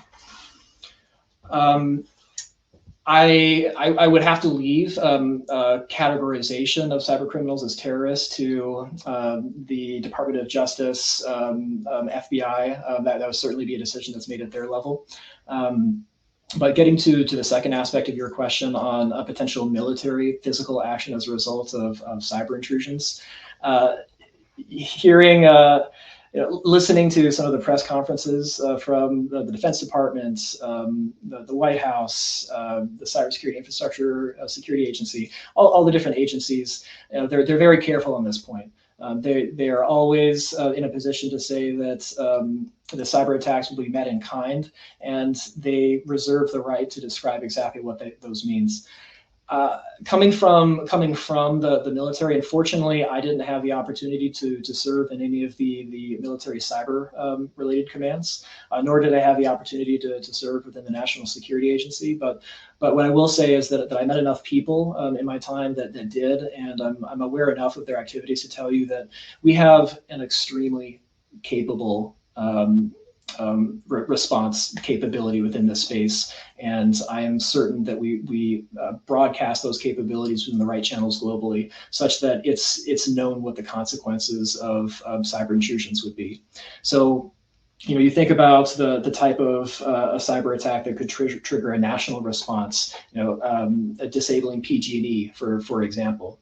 I would have to leave categorization of cyber criminals as terrorists to the Department of Justice, FBI. That would certainly be a decision that's made at their level. But getting to the second aspect of your question on a potential military physical action as a result of cyber intrusions, listening to some of the press conferences from the Defense Department, the White House, the Cybersecurity Infrastructure Security Agency, all the different agencies, they're very careful on this point. They are always in a position to say that the cyber attacks will be met in kind, and they reserve the right to describe exactly what those means. Coming from the military, unfortunately, I didn't have the opportunity to serve in any of the military cyber related commands, nor did I have the opportunity to serve within the National Security Agency. But what I will say is that I met enough people in my time that did, and I'm aware enough of their activities to tell you that we have an extremely capable response capability within this space, and I am certain that we broadcast those capabilities within the right channels globally, such that it's known what the consequences of cyber intrusions would be. So, you think about the type of a cyber attack that could trigger a national response. Disabling PG&E, for example.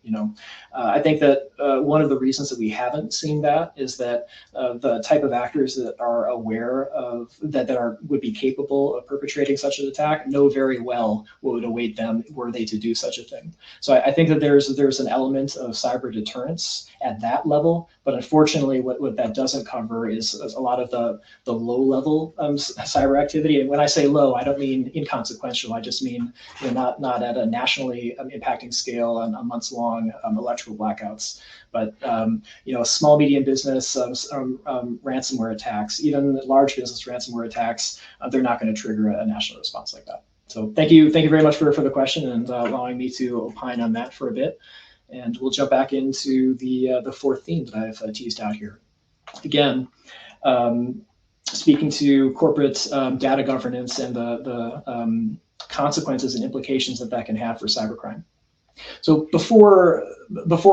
I think that one of the reasons that we haven't seen that is that the type of actors that are aware of that would be capable of perpetrating such an attack know very well what would await them were they to do such a thing. So I think that there's an element of cyber deterrence at that level, but unfortunately, what that doesn't cover is a lot of the low-level cyber activity. And when I say low, I don't mean inconsequential. I just mean not at a nationally impacting scale on months-long electrical blackouts. But small medium business ransomware attacks, even large business ransomware attacks, they're not going to trigger a national response like that. So thank you very much for the question and allowing me to opine on that for a bit. And we'll jump back into the fourth theme that I've teased out here. Again, speaking to corporate data governance and the consequences and implications that can have for cybercrime. So before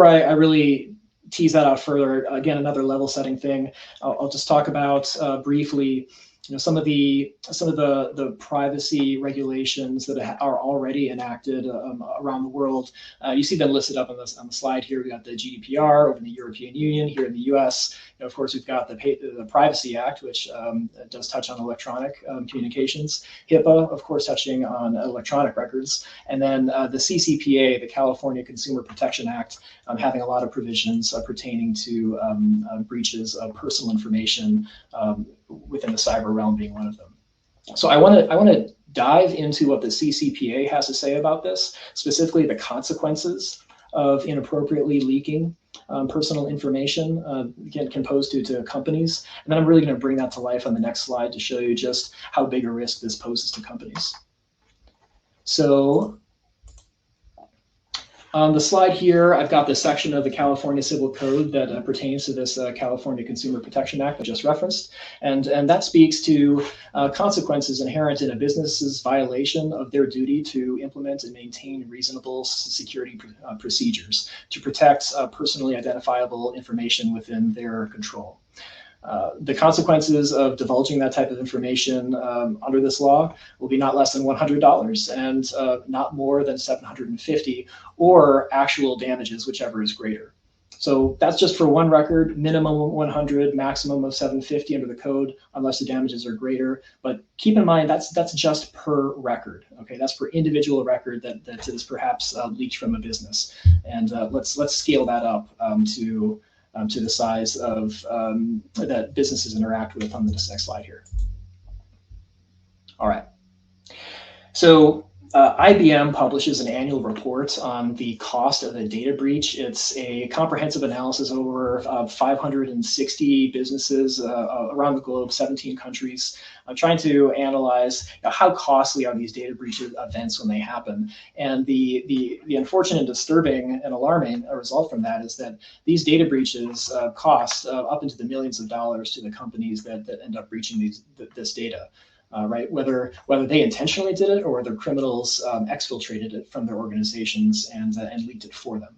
I really tease that out further, again, another level setting thing, I'll just talk about briefly some of the privacy regulations that are already enacted around the world. You see them listed up on the slide here. We got the GDPR over in the European Union. Here in the U.S., of course, we've got the Privacy Act, which does touch on electronic communications. HIPAA, of course, touching on electronic records, and then the CCPA, the California Consumer Protection Act, having a lot of provisions pertaining to breaches of personal information within the cyber realm being one of them. So I want to dive into what the CCPA has to say about this, specifically the consequences of inappropriately leaking personal information, again, can pose to companies. And then I'm really going to bring that to life on the next slide to show you just how big a risk this poses to companies. So on the slide here, I've got this section of the California Civil Code that pertains to this California Consumer Protection Act I just referenced. And that speaks to consequences inherent in a business's violation of their duty to implement and maintain reasonable security procedures to protect personally identifiable information within their control. The consequences of divulging that type of information under this law will be not less than $100 and not more than $750, or actual damages, whichever is greater. So that's just for one record, minimum 100, maximum of 750 under the code, unless the damages are greater. But keep in mind, that's just per record. Okay, that's per individual record that is perhaps leaked from a business. And let's scale that up to the size of that businesses interact with on this next slide here. All right. So IBM publishes an annual report on the cost of a data breach. It's a comprehensive analysis over 560 businesses around the globe, 17 countries. I'm trying to analyze how costly are these data breach events when they happen. And the unfortunate, disturbing, and alarming result from that is that these data breaches cost up into the millions of dollars to the companies that end up breaching this data. Right, whether they intentionally did it or whether criminals exfiltrated it from their organizations and leaked it for them.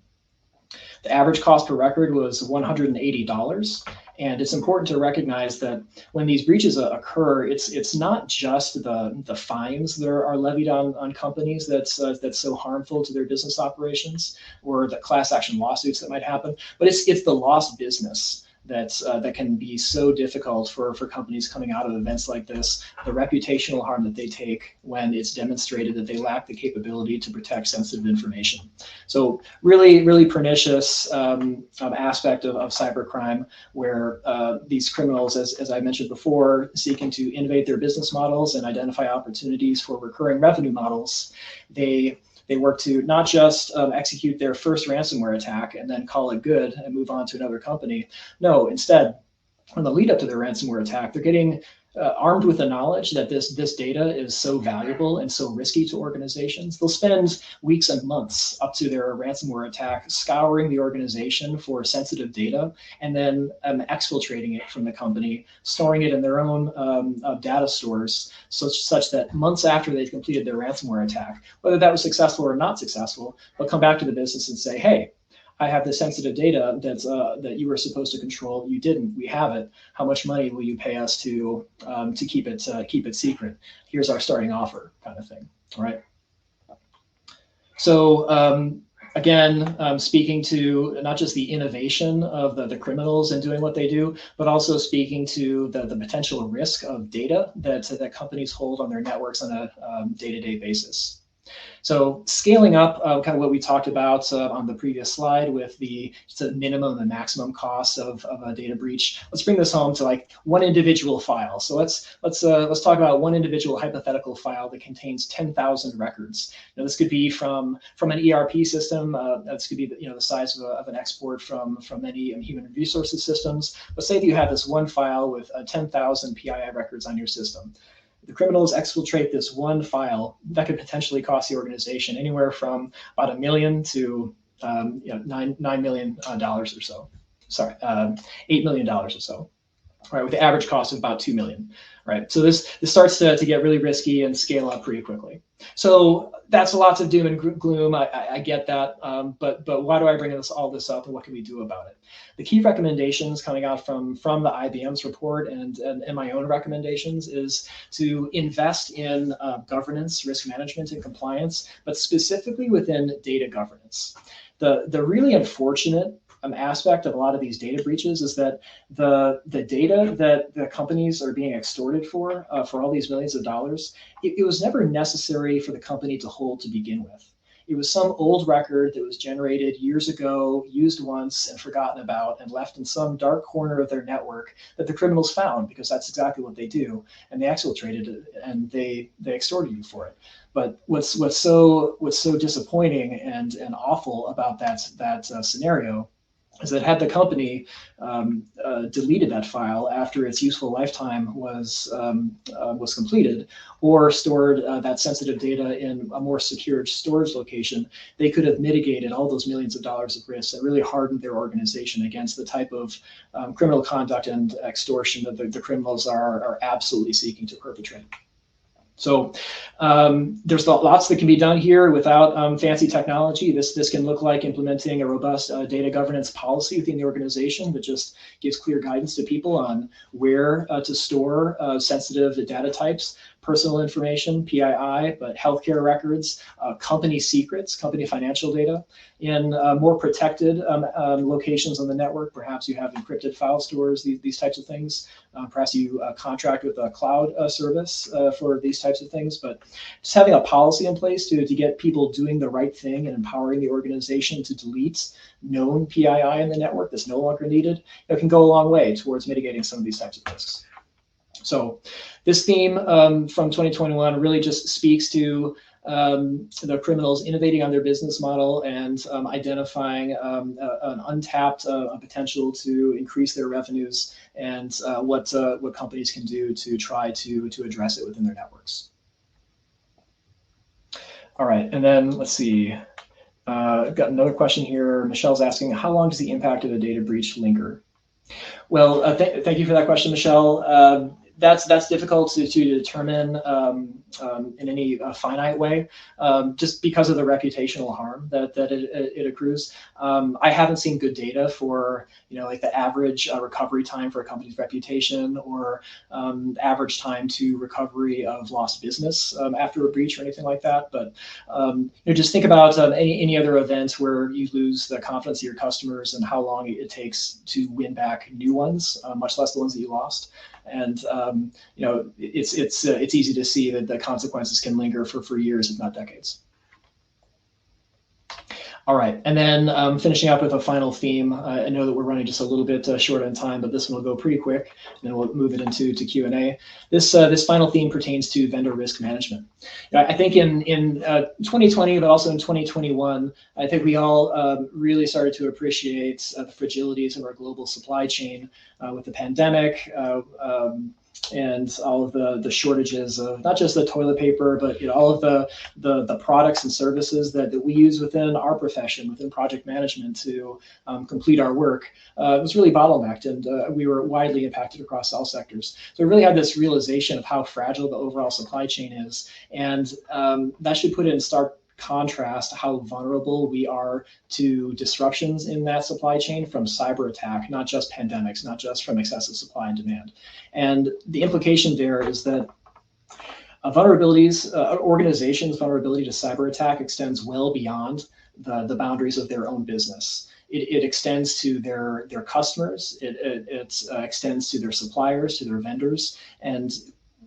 The average cost per record was $180, and it's important to recognize that when these breaches occur, it's not just the fines that are levied on companies that's so harmful to their business operations, or the class action lawsuits that might happen, but it's the lost business that can be so difficult for companies coming out of events like this, the reputational harm that they take when it's demonstrated that they lack the capability to protect sensitive information. So really, really pernicious aspect of cybercrime, where these criminals, as I mentioned before, seeking to innovate their business models and identify opportunities for recurring revenue models, they work to not just execute their first ransomware attack and then call it good and move on to another company. No, instead, on the lead up to their ransomware attack, they're getting armed with the knowledge that this data is so valuable and so risky to organizations. They'll spend weeks and months up to their ransomware attack scouring the organization for sensitive data and then exfiltrating it from the company, storing it in their own data stores, such that months after they've completed their ransomware attack, whether that was successful or not successful, they'll come back to the business and say, hey, I have this sensitive data that you were supposed to control. You didn't. We have it. How much money will you pay us to keep it secret? Here's our starting offer, kind of thing. All right. So again, speaking to not just the innovation of the criminals and doing what they do, but also speaking to the potential risk of data that companies hold on their networks on a day-to-day basis. So scaling up kind of what we talked about on the previous slide with the minimum and maximum costs of a data breach. Let's bring this home to like one individual file. So let's talk about one individual hypothetical file that contains 10,000 records. Now, this could be from an ERP system. This could be the size of an export from many human resources systems. Let's say that you have this one file with 10,000 PII records on your system. The criminals exfiltrate this one file that could potentially cost the organization anywhere from about $1 million to $9 million or so. Sorry, $8 million or so. Right, with the average cost of about $2 million. Right, so this starts to get really risky and scale up pretty quickly. So that's lots of doom and gloom. I get that, but why do I bring all this up, and what can we do about it? The key recommendations coming out from the IBM's report and my own recommendations is to invest in governance, risk management, and compliance, but specifically within data governance. The really unfortunate aspect of a lot of these data breaches is that the data that the companies are being extorted for all these millions of dollars, it was never necessary for the company to hold to begin with. It was some old record that was generated years ago, used once and forgotten about, and left in some dark corner of their network that the criminals found, because that's exactly what they do, and they exfiltrated it and they extorted you for it. But what's so disappointing and awful about that scenario is that had the company deleted that file after its useful lifetime was completed, or stored that sensitive data in a more secure storage location, they could have mitigated all those millions of dollars of risks and really hardened their organization against the type of criminal conduct and extortion that the criminals are absolutely seeking to perpetrate. So there's lots that can be done here without fancy technology. This can look like implementing a robust data governance policy within the organization that just gives clear guidance to people on where to store sensitive data types, personal information, PII, but healthcare records, company secrets, company financial data, in more protected locations on the network. Perhaps you have encrypted file stores, these types of things. Perhaps you contract with a cloud service for these types of things, but just having a policy in place to get people doing the right thing and empowering the organization to delete known PII in the network that's no longer needed, it can go a long way towards mitigating some of these types of risks. So this theme from 2021 really just speaks to the criminals innovating on their business model and identifying an untapped potential to increase their revenues, and what companies can do to try to address it within their networks. All right, and then let's see. I've got another question here. Michelle's asking, how long does the impact of a data breach linger? Well, thank you for that question, Michelle. That's difficult to determine in any finite way, just because of the reputational harm that it accrues. I haven't seen good data for like the average recovery time for a company's reputation, or average time to recovery of lost business after a breach or anything like that. But just think about any other event where you lose the confidence of your customers and how long it takes to win back new ones, much less the ones that you lost. And it's easy to see that the consequences can linger for years, if not decades. All right, and then finishing up with a final theme. I know that we're running just a little bit short on time, but this one will go pretty quick, and then we'll move it into Q&A. This final theme pertains to vendor risk management. I think in 2020, but also in 2021, I think we all really started to appreciate the fragilities of our global supply chain with the pandemic, and all of the shortages of not just the toilet paper, but all of the products and services that we use within our profession, within project management, to complete our work. It was really bottlenecked, and we were widely impacted across all sectors. So we really had this realization of how fragile the overall supply chain is, and that should put in stark contrast how vulnerable we are to disruptions in that supply chain from cyber attack, not just pandemics, not just from excessive supply and demand. And the implication there is that organizations' vulnerability to cyber attack extends well beyond the boundaries of their own business. It extends to their customers, it extends to their suppliers, to their vendors, and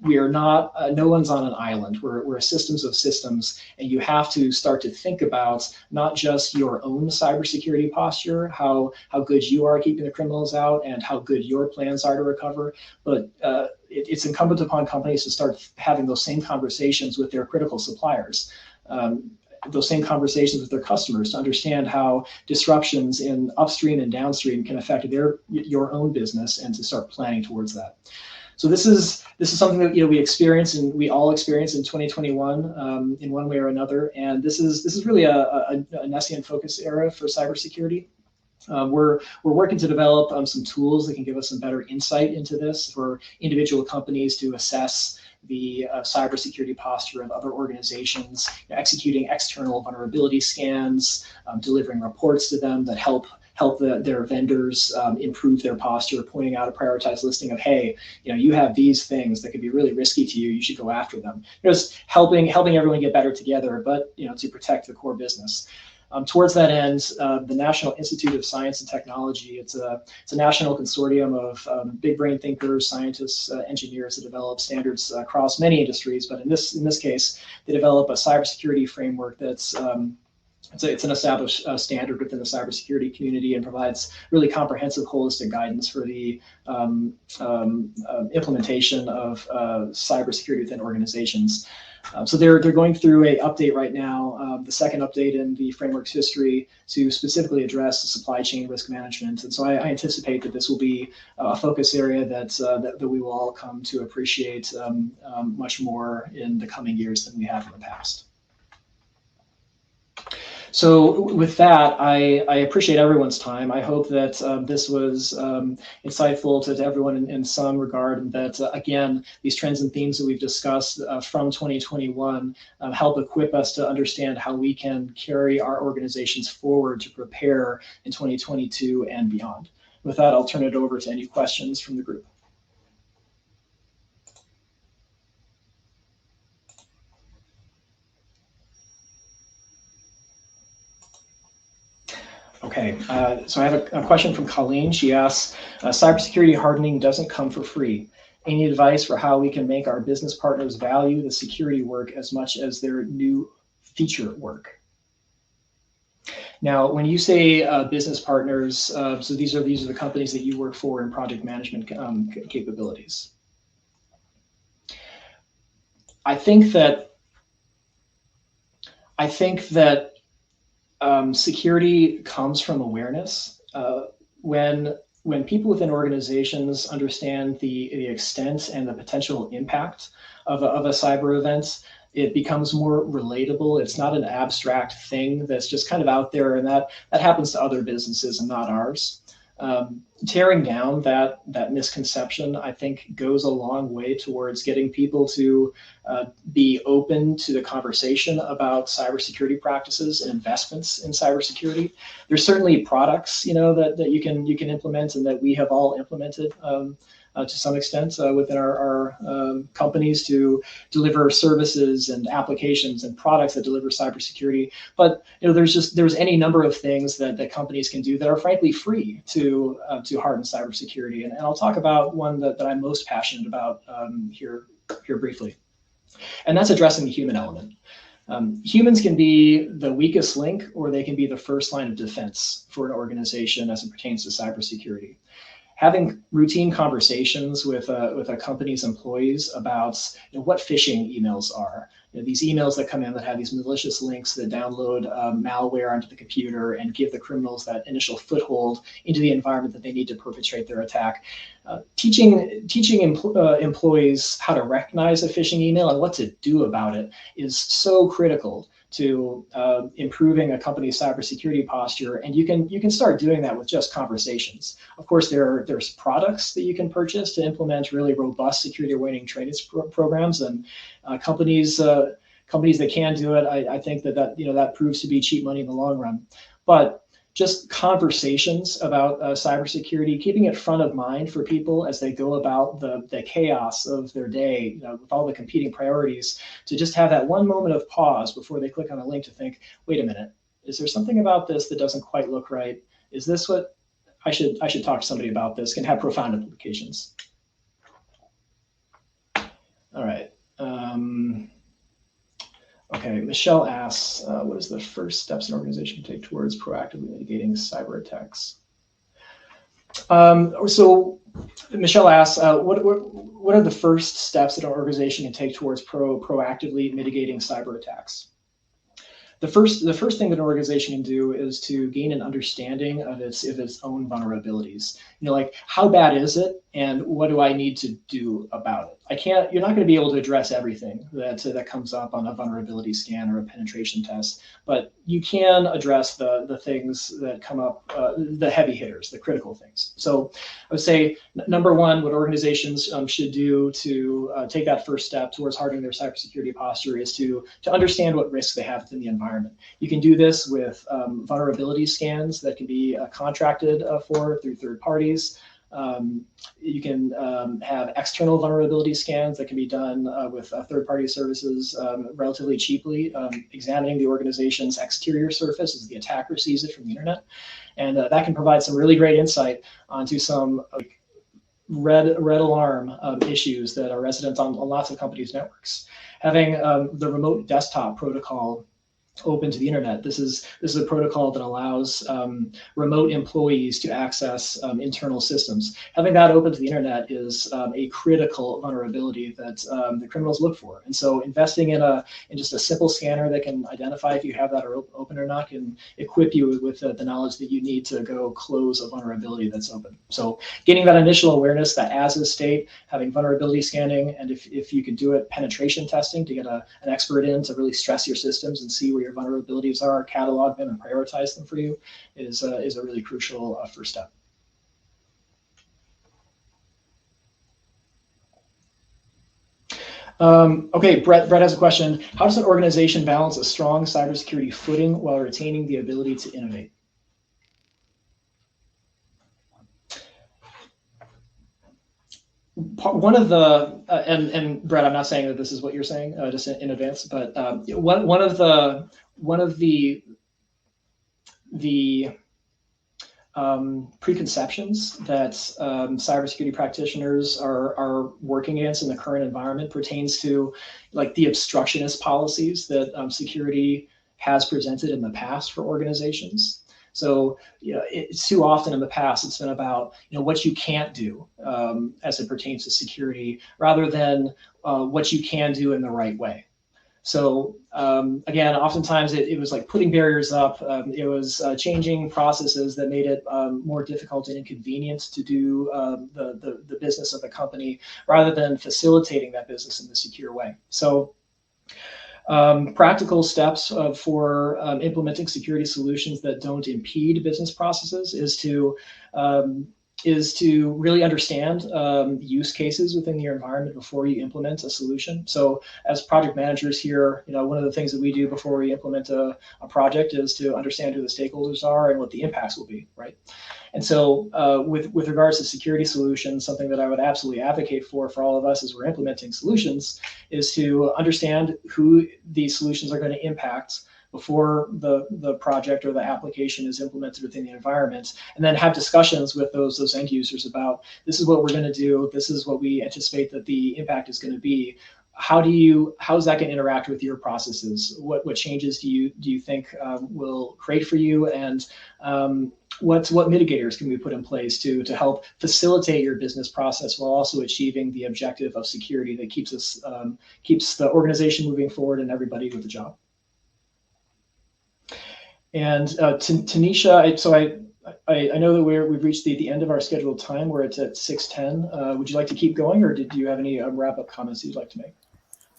we are not, no one's on an island. We're systems of systems, and you have to start to think about not just your own cybersecurity posture, how good you are keeping the criminals out, and how good your plans are to recover, but it's incumbent upon companies to start having those same conversations with their critical suppliers. Those same conversations with their customers, to understand how disruptions in upstream and downstream can affect your own business, and to start planning towards that. So this is something that we experience, and we all experience in 2021 in one way or another. And this is really a Nessian focus era for cybersecurity. We're working to develop some tools that can give us some better insight into this for individual companies to assess the cybersecurity posture of other organizations, executing external vulnerability scans, delivering reports to them that help their vendors improve their posture, pointing out a prioritized listing of, hey, you have these things that could be really risky to you. You should go after them. Just helping everyone get better together, but to protect the core business. Towards that end, the National Institute of Science and Technology, it's a national consortium of big brain thinkers, scientists, engineers that develop standards across many industries. But in this case, they develop a cybersecurity framework that's It's an established standard within the cybersecurity community and provides really comprehensive, holistic guidance for the implementation of cybersecurity within organizations. So they're going through a update right now, the second update in the framework's history, to specifically address the supply chain risk management. And so I anticipate that this will be a focus area that we will all come to appreciate much more in the coming years than we have in the past. So with that, I appreciate everyone's time. I hope that this was insightful to everyone in some regard, and that, again, these trends and themes that we've discussed from 2021 help equip us to understand how we can carry our organizations forward to prepare in 2022 and beyond. With that, I'll turn it over to any questions from the group. Okay, so I have a question from Colleen. She asks, cybersecurity hardening doesn't come for free. Any advice for how we can make our business partners value the security work as much as their new feature work? Now, when you say business partners, so these are the companies that you work for in project management capabilities. I think that security comes from awareness. When people within organizations understand the extent and the potential impact of a cyber event, it becomes more relatable. It's not an abstract thing that's just kind of out there, and that happens to other businesses and not ours. Tearing down that misconception, I think, goes a long way towards getting people to be open to the conversation about cybersecurity practices and investments in cybersecurity. There's certainly products, that you can implement, and that we have all implemented to some extent within our companies to deliver services and applications and products that deliver cybersecurity. But there's any number of things that companies can do that are frankly free to harden cybersecurity. And I'll talk about one that I'm most passionate about here briefly, and that's addressing the human element. Humans can be the weakest link, or they can be the first line of defense for an organization as it pertains to cybersecurity. Having routine conversations with a company's employees about what phishing emails are, these emails that come in that have these malicious links that download malware onto the computer and give the criminals that initial foothold into the environment that they need to perpetrate their attack. Teaching employees how to recognize a phishing email and what to do about it is so critical to improving a company's cybersecurity posture, and you can start doing that with just conversations. Of course, there's products that you can purchase to implement really robust security awareness training programs, and companies that can do it. I think that proves to be cheap money in the long run. But just conversations about cybersecurity, keeping it front of mind for people as they go about the chaos of their day, with all the competing priorities, to just have that one moment of pause before they click on a link to think, wait a minute, is there something about this that doesn't quite look right? Is this what I should talk to somebody about? This can have profound implications. All right. Okay, Michelle asks, what is the first steps an organization can take towards proactively mitigating cyber attacks? So Michelle asks, what are the first steps that an organization can take towards proactively mitigating cyber attacks? The first thing that an organization can do is to gain an understanding of its own vulnerabilities. Like, how bad is it, and what do I need to do about it? You're not going to be able to address everything that comes up on a vulnerability scan or a penetration test, but you can address the things that come up, the heavy hitters, the critical things. So I would say, number one, what organizations should do to take that first step towards hardening their cybersecurity posture is to understand what risks they have within the environment. You can do this with vulnerability scans that can be contracted through third parties. You can have external vulnerability scans that can be done with third-party services relatively cheaply, examining the organization's exterior surface as the attacker sees it from the internet. And that can provide some really great insight onto some red alarm issues that are resident on lots of companies' networks. Having the remote desktop protocol open to the internet. This is a protocol that allows remote employees to access internal systems. Having that open to the internet is a critical vulnerability that the criminals look for. And so investing in just a simple scanner that can identify if you have that open or not can equip you with the knowledge that you need to go close a vulnerability that's open. So getting that initial awareness, that as-is state, having vulnerability scanning, and if you can do it, penetration testing to get an expert in to really stress your systems and see where your vulnerabilities are, catalog them, and prioritize them for you is a really crucial first step. Okay, Brett has a question. How does an organization balance a strong cybersecurity footing while retaining the ability to innovate? One of the and Brett, I'm not saying that this is what you're saying, just in advance, but one of the preconceptions that cybersecurity practitioners are working against in the current environment pertains to like the obstructionist policies that security has presented in the past for organizations. So, it's too often in the past, it's been about, what you can't do as it pertains to security rather than what you can do in the right way. So again, oftentimes it was like putting barriers up. It was changing processes that made it more difficult and inconvenient to do the business of the company rather than facilitating that business in a secure way. So practical steps for implementing security solutions that don't impede business processes is to really understand use cases within your environment before you implement a solution. So as project managers here, one of the things that we do before we implement a project is to understand who the stakeholders are and what the impacts will be, right? And so with regards to security solutions, something that I would absolutely advocate for all of us as we're implementing solutions is to understand who these solutions are going to impact before the project or the application is implemented within the environment, and then have discussions with those end users about, this is what we're going to do, this is what we anticipate that the impact is going to be. How's that going to interact with your processes? What changes do you think will create for you, and what mitigators can we put in place to help facilitate your business process while also achieving the objective of security that keeps the organization moving forward and everybody with a job. And Tanisha, so I know that we've reached the end of our scheduled time. We're at 6:10. Would you like to keep going, or do you have any wrap-up comments you'd like to make?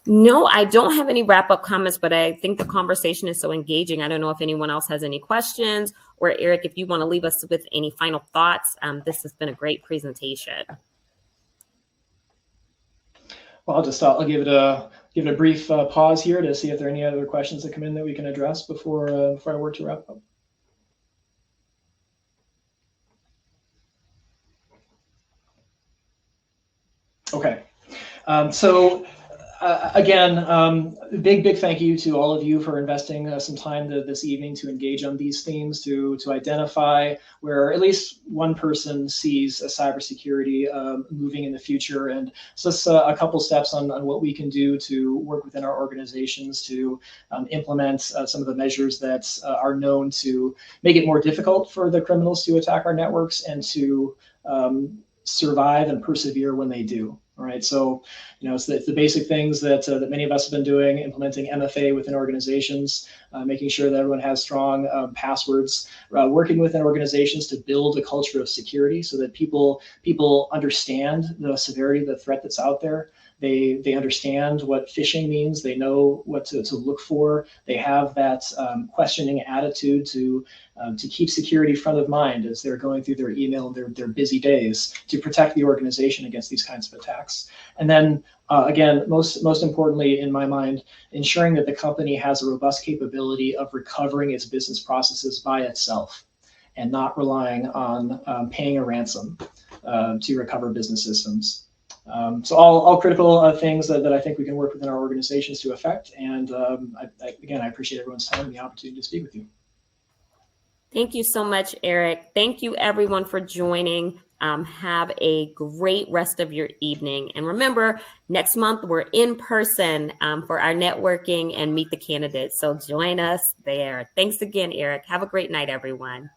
No, I don't have any wrap-up comments, but I think the conversation is so engaging. I don't know if anyone else has any questions, or Eric, if you want to leave us with any final thoughts. This has been a great presentation. Well, I'll give it a brief pause here to see if there are any other questions that come in that we can address before I work to wrap up. Okay, so again, big thank you to all of you for investing some time this evening to engage on these themes, to identify where at least one person sees a cybersecurity moving in the future, and so just a couple steps on what we can do to work within our organizations to implement some of the measures that are known to make it more difficult for the criminals to attack our networks and to survive and persevere when they do. All right, so it's the basic things that many of us have been doing, implementing MFA within organizations, making sure that everyone has strong passwords, working within organizations to build a culture of security so that people understand the severity of the threat that's out there. They understand what phishing means. They know what to look for. They have that questioning attitude to keep security front of mind as they're going through their email and their busy days to protect the organization against these kinds of attacks. And then again, most importantly in my mind, ensuring that the company has a robust capability of recovering its business processes by itself and not relying on paying a ransom to recover business systems. So all critical things that I think we can work within our organizations to affect. And again, I appreciate everyone's time and the opportunity to speak with you. Thank you so much, Eric. Thank you, everyone, for joining. Have a great rest of your evening. And remember, next month we're in person for our networking and meet the candidates. So join us there. Thanks again, Eric. Have a great night, everyone.